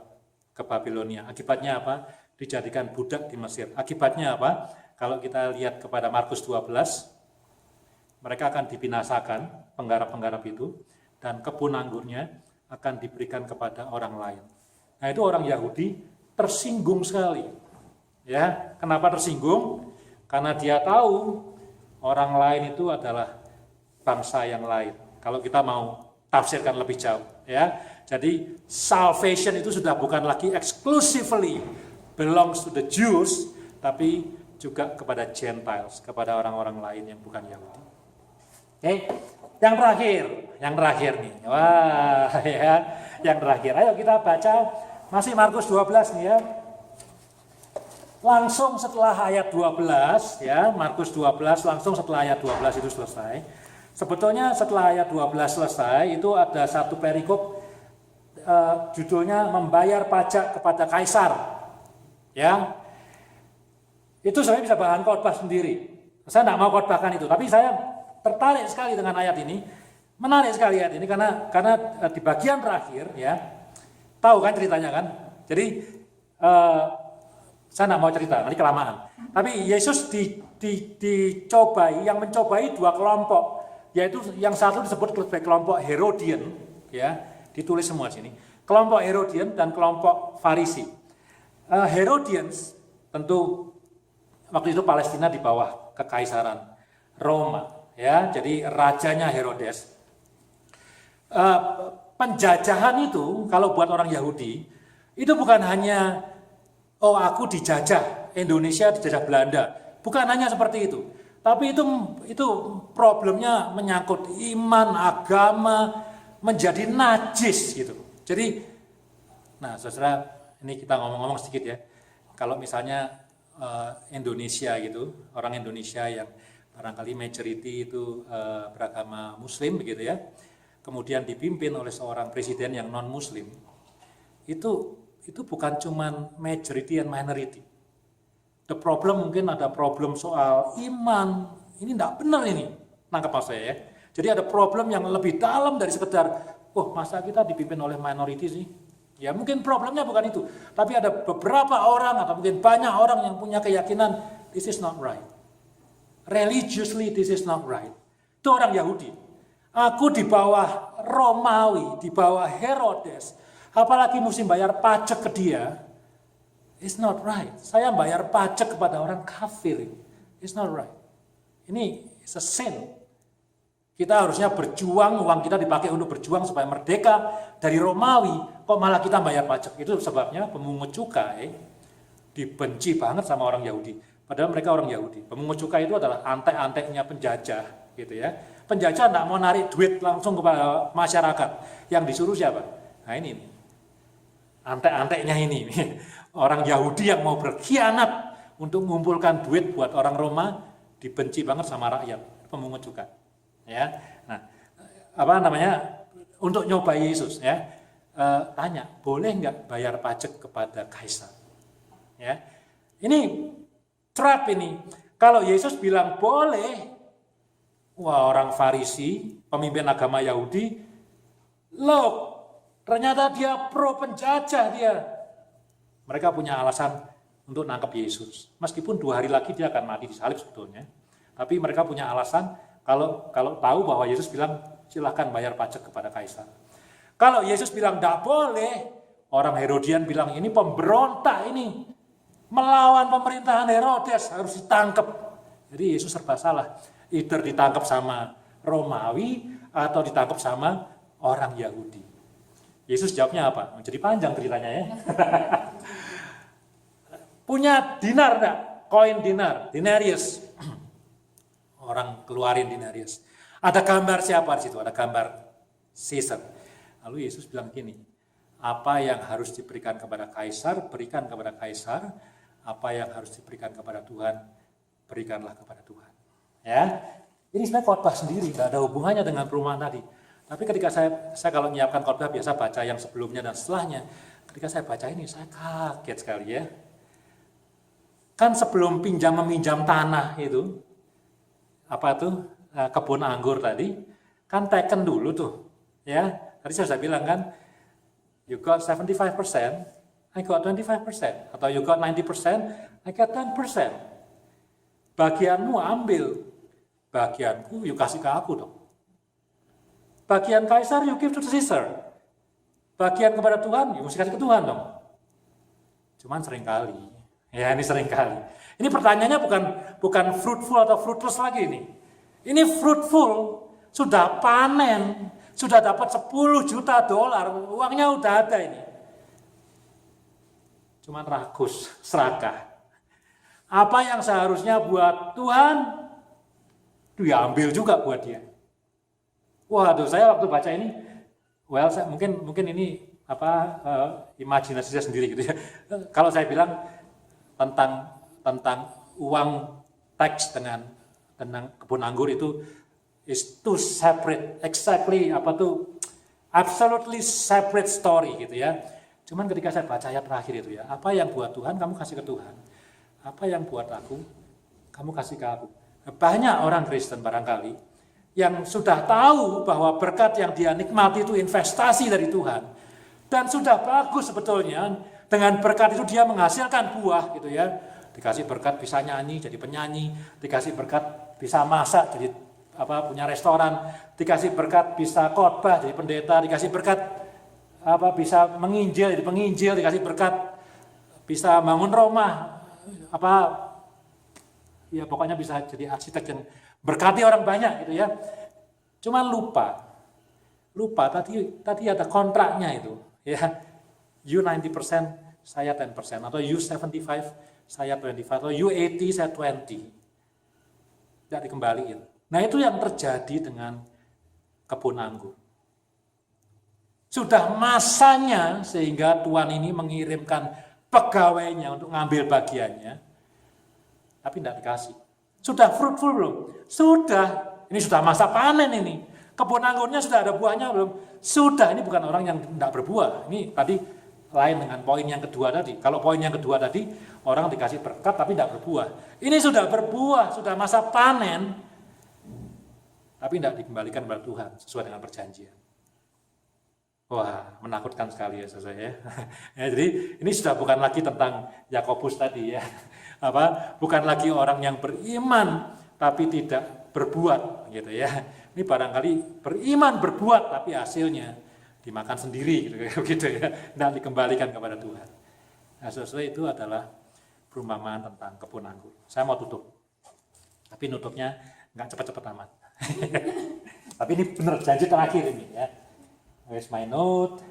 ke Babilonia. Akibatnya apa? Dijadikan budak di Mesir. Akibatnya apa? Kalau kita lihat kepada Markus 12, mereka akan dibinasakan, penggarap-penggarap itu, dan kebun anggurnya akan diberikan kepada orang lain. Nah, itu orang Yahudi tersinggung sekali. Ya, kenapa tersinggung? Karena dia tahu orang lain itu adalah bangsa yang lain. Kalau kita mau tafsirkan lebih jauh, ya. Jadi salvation itu sudah bukan lagi exclusively belongs to the Jews, tapi juga kepada Gentiles, kepada orang-orang lain yang bukan Yahudi. Oke, yang terakhir nih. Wah, ya, yang terakhir. Ayo kita baca masih Markus 12 nih ya. Langsung setelah ayat 12 ya, Markus 12 langsung setelah ayat 12 itu selesai. Sebetulnya setelah ayat 12 selesai itu ada satu perikop judulnya membayar pajak kepada kaisar. Ya. Itu saya bisa bahan khotbah sendiri. Saya tidak mau khotbahkan itu, tapi saya tertarik sekali dengan ayat ini. Menarik sekali ayat ini karena di bagian terakhir ya. Tahu kan ceritanya kan? Jadi saya tidak mau cerita, nanti kelamaan. Tapi Yesus yang mencobai dua kelompok, yaitu yang satu disebut sebagai kelompok Herodian, ya, ditulis semua sini. Kelompok Herodian dan kelompok Farisi. Herodians tentu waktu itu Palestina di bawah kekaisaran Roma, ya, jadi rajanya Herodes. Penjajahan itu kalau buat orang Yahudi itu bukan hanya aku dijajah, Indonesia dijajah Belanda. Bukan hanya seperti itu. Tapi itu problemnya menyangkut iman, agama, menjadi najis gitu. Jadi, nah saudara, ini kita ngomong-ngomong sedikit ya. Kalau misalnya Indonesia gitu, orang Indonesia yang barangkali majority itu beragama Muslim begitu ya. Kemudian dipimpin oleh seorang presiden yang non-Muslim. Itu bukan cuma majority and minority. The problem mungkin ada problem soal iman. Ini tidak benar ini. Nangkep maksud saya ya. Jadi ada problem yang lebih dalam dari sekedar, masa kita dipimpin oleh minority sih? Ya mungkin problemnya bukan itu. Tapi ada beberapa orang atau mungkin banyak orang yang punya keyakinan, this is not right. Religiously this is not right. Itu orang Yahudi. Aku di bawah Romawi, di bawah Herodes, apalagi mesti bayar pajak ke dia, it's not right. Saya bayar pajak kepada orang kafir, it's not right. Ini is a sin. Kita harusnya berjuang, uang kita dipakai untuk berjuang supaya merdeka dari Romawi, kok malah kita bayar pajak. Itu sebabnya pemungut cukai dibenci banget sama orang Yahudi. Padahal mereka orang Yahudi. Pemungut cukai itu adalah antek-anteknya penjajah, gitu ya. Penjajah tidak mau narik duit langsung kepada masyarakat. Yang disuruh siapa? Nah ini. Antek-anteknya ini. Orang Yahudi yang mau berkhianat untuk mengumpulkan duit buat orang Roma, dibenci banget sama rakyat. pemungut cukai. Ya, nah, apa namanya, untuk nyoba Yesus, ya, tanya, boleh nggak bayar pajak kepada Kaisar? Ya, ini trap ini. Kalau Yesus bilang boleh, wah, orang Farisi, pemimpin agama Yahudi, loh, ternyata dia pro penjajah dia. Mereka punya alasan untuk nangkep Yesus. Meskipun 2 hari lagi dia akan mati disalib sebetulnya. Tapi mereka punya alasan kalau tahu bahwa Yesus bilang silahkan bayar pajak kepada Kaisar. Kalau Yesus bilang tidak boleh, orang Herodian bilang ini pemberontak ini. Melawan pemerintahan Herodes, harus ditangkap. Jadi Yesus serba salah. Either ditangkap sama Romawi atau ditangkap sama orang Yahudi. Yesus jawabnya apa? Jadi panjang ceritanya ya. Punya dinar enggak? Koin dinar, denarius. Orang keluarin denarius. Ada gambar siapa di situ? Ada gambar Caesar. Lalu Yesus bilang gini, apa yang harus diberikan kepada Kaisar, berikan kepada Kaisar. Apa yang harus diberikan kepada Tuhan, berikanlah kepada Tuhan. Ya, ini sebenarnya khotbah sendiri, nggak ada hubungannya dengan perumahan tadi. Tapi ketika saya kalau menyiapkan khotbah biasa baca yang sebelumnya dan setelahnya. Ketika saya baca ini, saya kaget sekali ya. Kan sebelum meminjam tanah itu, apa tuh, kebun anggur tadi, kan taken dulu tuh. Ya, tadi saya sudah bilang kan, you got 75%, I got 25%. Atau you got 90%, I got 10%. Bagianmu ambil, bagianku you kasih ke aku dong. Bagian Kaisar you give to Caesar. Bagian kepada Tuhan you mesti kasih ke Tuhan dong. Cuman seringkali, ya ini seringkali. Ini pertanyaannya bukan fruitful atau fruitless lagi ini. Ini fruitful, sudah panen, sudah dapat 10 juta dolar, uangnya udah ada ini. Cuman rakus, serakah. Apa yang seharusnya buat Tuhan, diambil juga buat dia. Waduh, saya waktu baca ini, saya, mungkin ini imajinasi saya sendiri gitu ya. Kalau saya bilang tentang uang teks dengan kebun anggur itu is two separate, exactly absolutely separate story gitu ya. Cuman ketika saya baca ayat terakhir itu ya, apa yang buat Tuhan kamu kasih ke Tuhan, apa yang buat aku kamu kasih ke aku. Banyak orang Kristen barangkali yang sudah tahu bahwa berkat yang dia nikmati itu investasi dari Tuhan. Dan sudah bagus sebetulnya, dengan berkat itu dia menghasilkan buah gitu ya. Dikasih berkat bisa nyanyi jadi penyanyi, dikasih berkat bisa masak jadi punya restoran, dikasih berkat bisa khotbah jadi pendeta, dikasih berkat bisa menginjil jadi penginjil, dikasih berkat bisa bangun rumah, ya pokoknya bisa jadi arsitek dan berkati orang banyak gitu ya. Cuma lupa tadi ada kontraknya itu ya. You 90%, saya 10%, atau you 75, saya 25, atau you 80, saya 20. Tidak dikembaliin. Nah itu yang terjadi dengan kebun anggur. Sudah masanya sehingga Tuhan ini mengirimkan pegawainya untuk ngambil bagiannya, tapi tidak dikasih. Sudah fruitful belum? Sudah. Ini sudah masa panen ini. Kebun anggurnya sudah ada buahnya belum? Sudah. Ini bukan orang yang tidak berbuah. Ini tadi lain dengan poin yang kedua tadi. Kalau poin yang kedua tadi, orang dikasih berkat tapi tidak berbuah. Ini sudah berbuah, sudah masa panen, tapi tidak dikembalikan kepada Tuhan sesuai dengan perjanjian. Wah, menakutkan sekali ya saudara ya. Ya, jadi ini sudah bukan lagi tentang Yakobus tadi ya. Bukan lagi orang yang beriman tapi tidak berbuat gitu ya. Ini barangkali beriman berbuat tapi hasilnya dimakan sendiri gitu ya. Tidak dikembalikan kepada Tuhan. Nah, saudara, itu adalah perumpamaan tentang kebun anggur. Saya mau tutup. Tapi nutupnya nggak cepat-cepat amat. Tapi ini benar janji terakhir ini ya. Where's my note?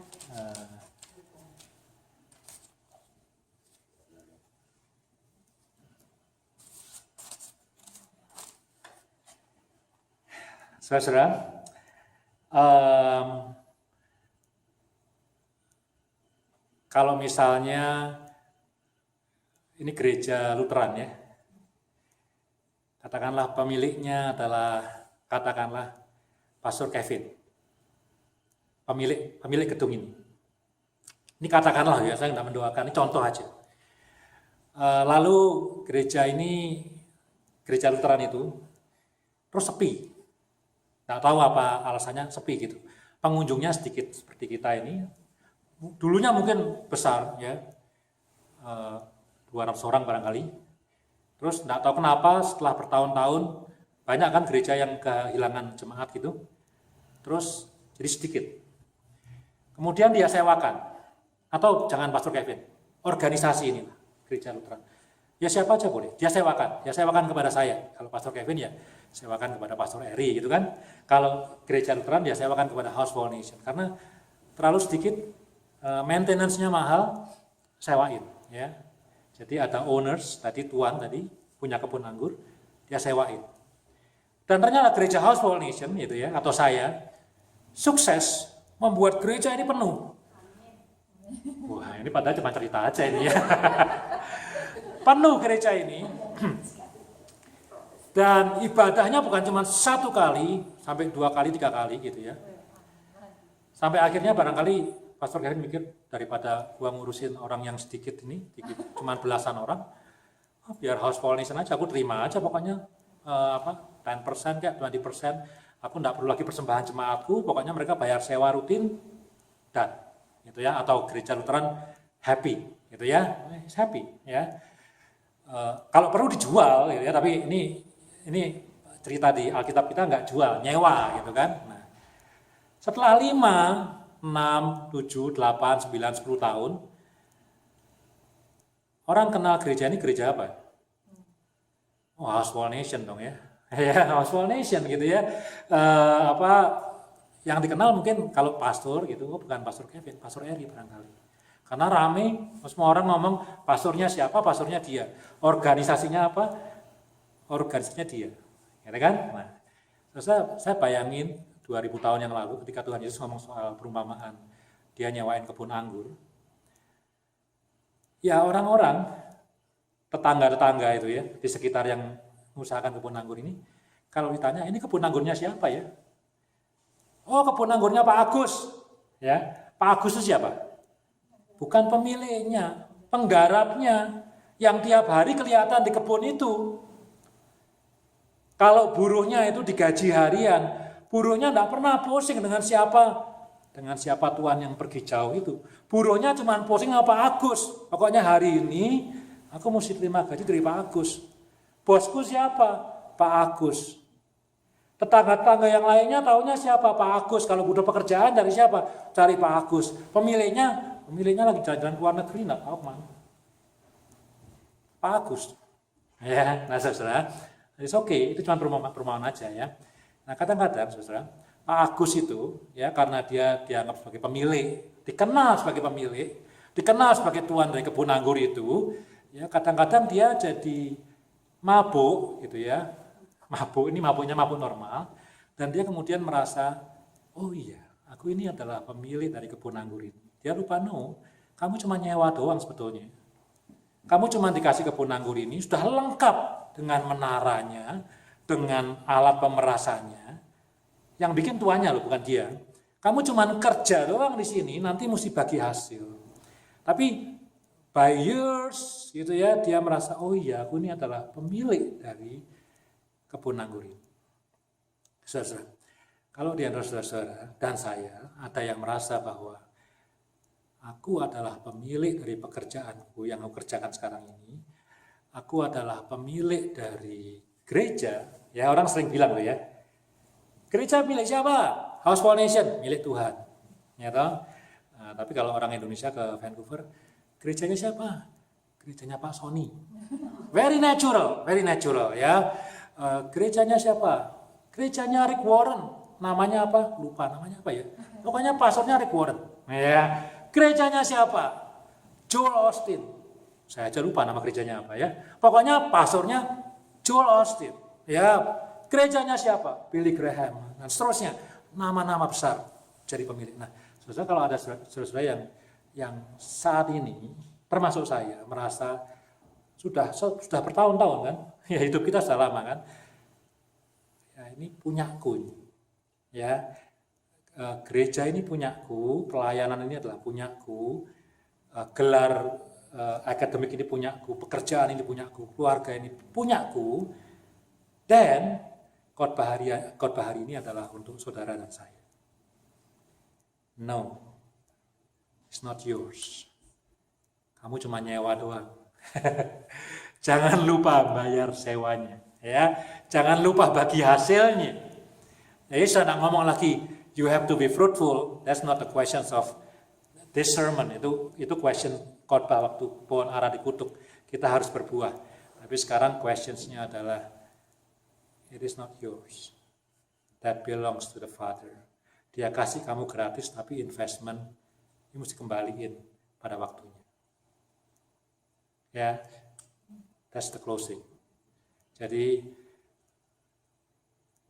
Saudara, kalau misalnya ini gereja Lutheran ya, Katakanlah pemiliknya adalah, katakanlah Pastor Kevin, pemilik gedung ini. Ini katakanlah ya, saya tidak mendoakan, ini contoh aja. Lalu gereja Lutheran itu terus sepi. Nggak tahu apa alasannya sepi gitu. Pengunjungnya sedikit seperti kita ini. Dulunya mungkin besar ya, 200 orang barangkali. Terus nggak tahu kenapa setelah bertahun-tahun banyak kan gereja yang kehilangan jemaat gitu. Terus jadi sedikit. Kemudian dia sewakan, atau jangan Pastor Kevin, organisasi ini gereja Lutheran. Ya siapa aja boleh, dia sewakan kepada saya. Kalau Pastor Kevin ya sewakan kepada Pastor Eri gitu kan. Kalau gereja Lutheran dia sewakan kepada House for Nation. Karena terlalu sedikit, maintenance-nya mahal, sewain ya. Jadi ada owners, tuan punya kebun anggur, dia sewain. Dan ternyata gereja House for Nation gitu ya, atau saya sukses membuat gereja ini penuh. Wah, ini padahal cuma cerita aja ini ya. Penuh gereja ini. Dan ibadahnya bukan cuma 1 kali, sampai 2 kali, 3 kali gitu ya. Sampai akhirnya barangkali Pastor Kevin mikir, daripada gua ngurusin orang yang sedikit ini, cuma belasan orang, biar House for Nation aja, aku terima aja pokoknya 10% kayak 20%, aku enggak perlu lagi persembahan jemaatku, pokoknya mereka bayar sewa rutin dan gitu ya, atau gereja Lutheran happy gitu ya, happy ya. Kalau perlu dijual gitu ya, tapi ini cerita di Alkitab kita nggak jual, nyewa gitu kan. Nah, setelah 5, 6, 7, 8, 9, 10 tahun, orang kenal gereja ini gereja apa? Oh, House for Nation dong ya. Ya, House for Nation gitu ya. Yang dikenal mungkin kalau pastor gitu, bukan Pastor Kevin, Pastor Eri barangkali. Karena rame, semua orang ngomong pastornya siapa, pastornya dia. Organisasinya apa? Organisasinya dia. Ya kan? Nah, terus saya bayangin 2000 tahun yang lalu ketika Tuhan Yesus ngomong soal perumpamaan, dia nyewain kebun anggur. Ya orang-orang, tetangga-tetangga itu ya, di sekitar yang mengusahakan kebun anggur ini, kalau ditanya, ini kebun anggurnya siapa ya? Oh, kebun anggurnya Pak Agus. Ya, Pak Agus itu siapa? Bukan pemiliknya, penggarapnya, yang tiap hari kelihatan di kebun itu. Kalau buruhnya itu digaji harian, buruhnya tidak pernah pusing dengan siapa tuan yang pergi jauh itu. Buruhnya cuma pusing sama Pak Agus. Pokoknya hari ini aku mesti terima gaji dari Pak Agus. Bosku siapa? Pak Agus. Tetangga-tetangga yang lainnya taunya siapa? Pak Agus. Kalau butuh pekerjaan dari siapa? Cari Pak Agus. Pemiliknya lagi jalan-jalan ke luar negeri, enggak tahu kemana. Pak Agus. Ya, nah saudara, it's okay, itu cuma perumpamaan aja ya. Nah kadang-kadang saudara, Pak Agus itu ya karena dia dianggap sebagai pemilik, dikenal sebagai pemilik, dikenal sebagai tuan dari kebun anggur itu, ya kadang-kadang dia jadi mabuk gitu ya. Mabuknya mabuk normal, dan dia kemudian merasa, oh iya, aku ini adalah pemilik dari kebun anggur ini. Dia lupa, kamu cuma nyewa doang sebetulnya. Kamu cuma dikasih kebun anggur ini, sudah lengkap dengan menaranya, dengan alat pemerasannya. Yang bikin tuannya loh, bukan dia. Kamu cuma kerja doang di sini, nanti mesti bagi hasil. Tapi by years, gitu ya, dia merasa, oh iya, aku ini adalah pemilik dari kebun anggur ini. Saudara, kalau di antara saudara dan saya ada yang merasa bahwa aku adalah pemilik dari pekerjaanku yang aku kerjakan sekarang ini, aku adalah pemilik dari gereja, ya orang sering bilang loh ya, gereja milik siapa? House for Nation, milik Tuhan. Ya toh? Nah, tapi kalau orang Indonesia ke Vancouver, gerejanya siapa? Gerejanya Pak Sony. Very natural ya. Gerejanya siapa? Gerejanya Rick Warren. Namanya apa? Lupa namanya apa ya. Pokoknya pastornya Rick Warren. Ya. Gerejanya siapa? Joel Austin. Saya aja lupa nama gerejanya apa ya. Pokoknya pastornya Joel Austin. Ya. Gerejanya siapa? Billy Graham. Dan seterusnya. Nama-nama besar jadi pemilik. Nah, saudara kalau ada saudara yang saat ini termasuk saya merasa sudah bertahun-tahun kan Ya hidup kita sudah lama kan. Ya ini punyaku. Ya, gereja ini punyaku, pelayanan ini adalah punyaku, gelar akademik ini punyaku, pekerjaan ini punyaku, keluarga ini punyaku, dan khotbah hari ini adalah untuk saudara dan saya. No, it's not yours. Kamu cuma nyewa doang. Jangan lupa bayar sewanya, ya. Jangan lupa bagi hasilnya. Jadi saya nak ngomong lagi, you have to be fruitful. That's not the questions of this sermon. Itu question khotbah waktu pohon ara dikutuk. Kita harus berbuah. Tapi sekarang questionsnya adalah, it is not yours. That belongs to the Father. Dia kasih kamu gratis, tapi investment ini mesti kembaliin pada waktunya. Ya, that's the closing. Jadi,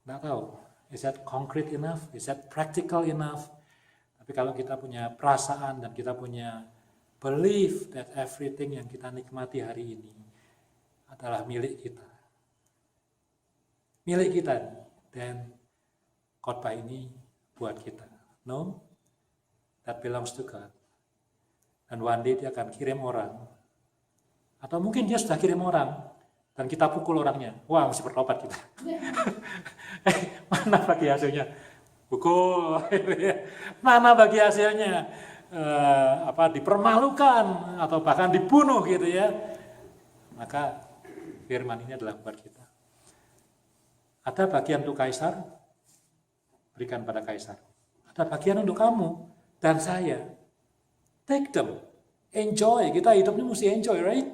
nggak tahu, is that concrete enough? Is that practical enough? Tapi kalau kita punya perasaan dan kita punya belief that everything yang kita nikmati hari ini adalah milik kita. Milik kita, dan khotbah ini buat kita. No, that belongs to God. Dan one day dia akan kirim orang, atau mungkin dia sudah kirim orang, dan kita pukul orangnya. Wah, mesti bertobat kita. Mana bagi hasilnya? Pukul. Mana bagi hasilnya? Dipermalukan atau bahkan dibunuh gitu ya. Maka firman ini adalah buat kita. Ada bagian untuk kaisar, berikan pada kaisar. Ada bagian untuk kamu dan saya. Take them. Enjoy. Kita hidupnya mesti enjoy, right?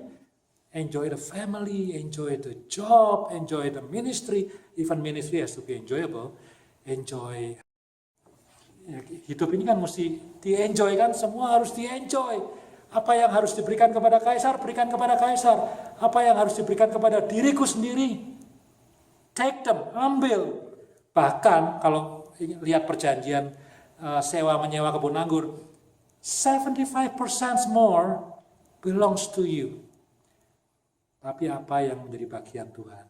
Enjoy the family, enjoy the job, enjoy the ministry. Even ministry has to be enjoyable. Enjoy. Hidup ini kan mesti di-enjoy kan, semua harus di-enjoy. Apa yang harus diberikan kepada kaisar, berikan kepada kaisar. Apa yang harus diberikan kepada diriku sendiri, take them, ambil. Bahkan kalau lihat perjanjian sewa menyewa kebun anggur, 75% more belongs to you. Tapi apa yang menjadi bagian Tuhan,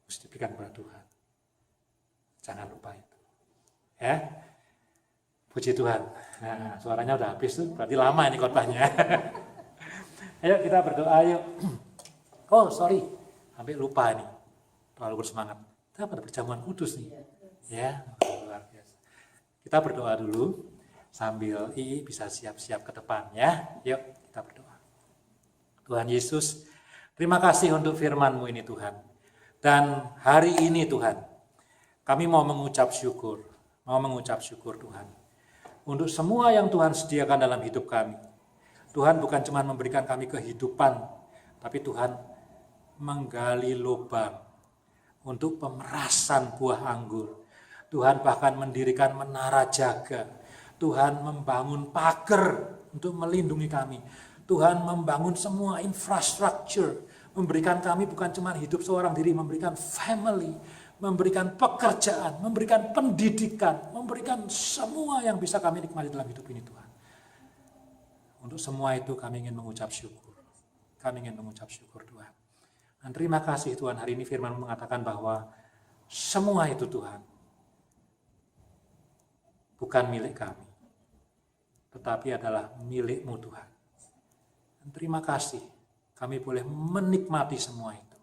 mesti diberikan kepada Tuhan. Jangan lupa itu. Ya, puji Tuhan. Nah, suaranya udah habis tuh, berarti lama ini khotbahnya. Ayo kita berdoa, yuk. Oh sorry, sampai lupa nih, terlalu bersemangat. Kita pada perjamuan kudus nih, ya, luar biasa. Kita berdoa dulu, sambil bisa siap-siap ke depan ya. Yuk kita berdoa. Tuhan Yesus, terima kasih untuk firman-Mu ini Tuhan. Dan hari ini Tuhan, kami mau mengucap syukur Tuhan. Untuk semua yang Tuhan sediakan dalam hidup kami. Tuhan bukan cuma memberikan kami kehidupan, tapi Tuhan menggali lubang untuk pemerasan buah anggur. Tuhan bahkan mendirikan menara jaga. Tuhan membangun pagar untuk melindungi kami. Tuhan membangun semua infrastruktur, memberikan kami bukan cuma hidup seorang diri, memberikan family, memberikan pekerjaan, memberikan pendidikan, memberikan semua yang bisa kami nikmati dalam hidup ini Tuhan. Untuk semua itu kami ingin mengucap syukur. Kami ingin mengucap syukur Tuhan. Dan terima kasih Tuhan, hari ini firman mengatakan bahwa semua itu Tuhan bukan milik kami, tetapi adalah milik-Mu Tuhan. Dan terima kasih kami boleh menikmati semua itu.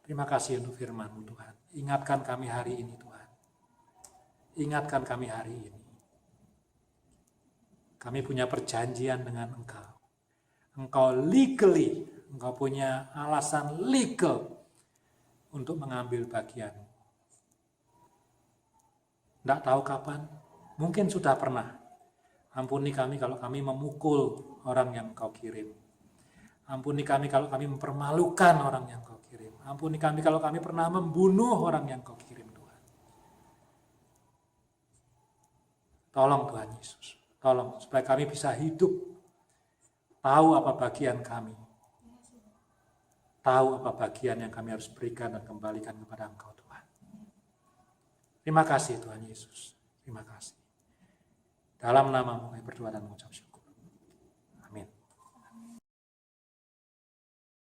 Terima kasih untuk firman-Mu Tuhan. Ingatkan kami hari ini Tuhan. Ingatkan kami hari ini. Kami punya perjanjian dengan Engkau. Engkau legally, Engkau punya alasan legal untuk mengambil bagian. Tidak tahu kapan, mungkin sudah pernah. Ampuni kami kalau kami memukul orang yang Engkau kirim. Ampuni kami kalau kami mempermalukan orang yang Kau kirim. Ampuni kami kalau kami pernah membunuh orang yang Kau kirim, Tuhan. Tolong Tuhan Yesus, tolong supaya kami bisa hidup, tahu apa bagian kami, tahu apa bagian yang kami harus berikan dan kembalikan kepada Engkau Tuhan. Terima kasih Tuhan Yesus, terima kasih. Dalam nama-Mu kami berdoa dan mengucap syukur.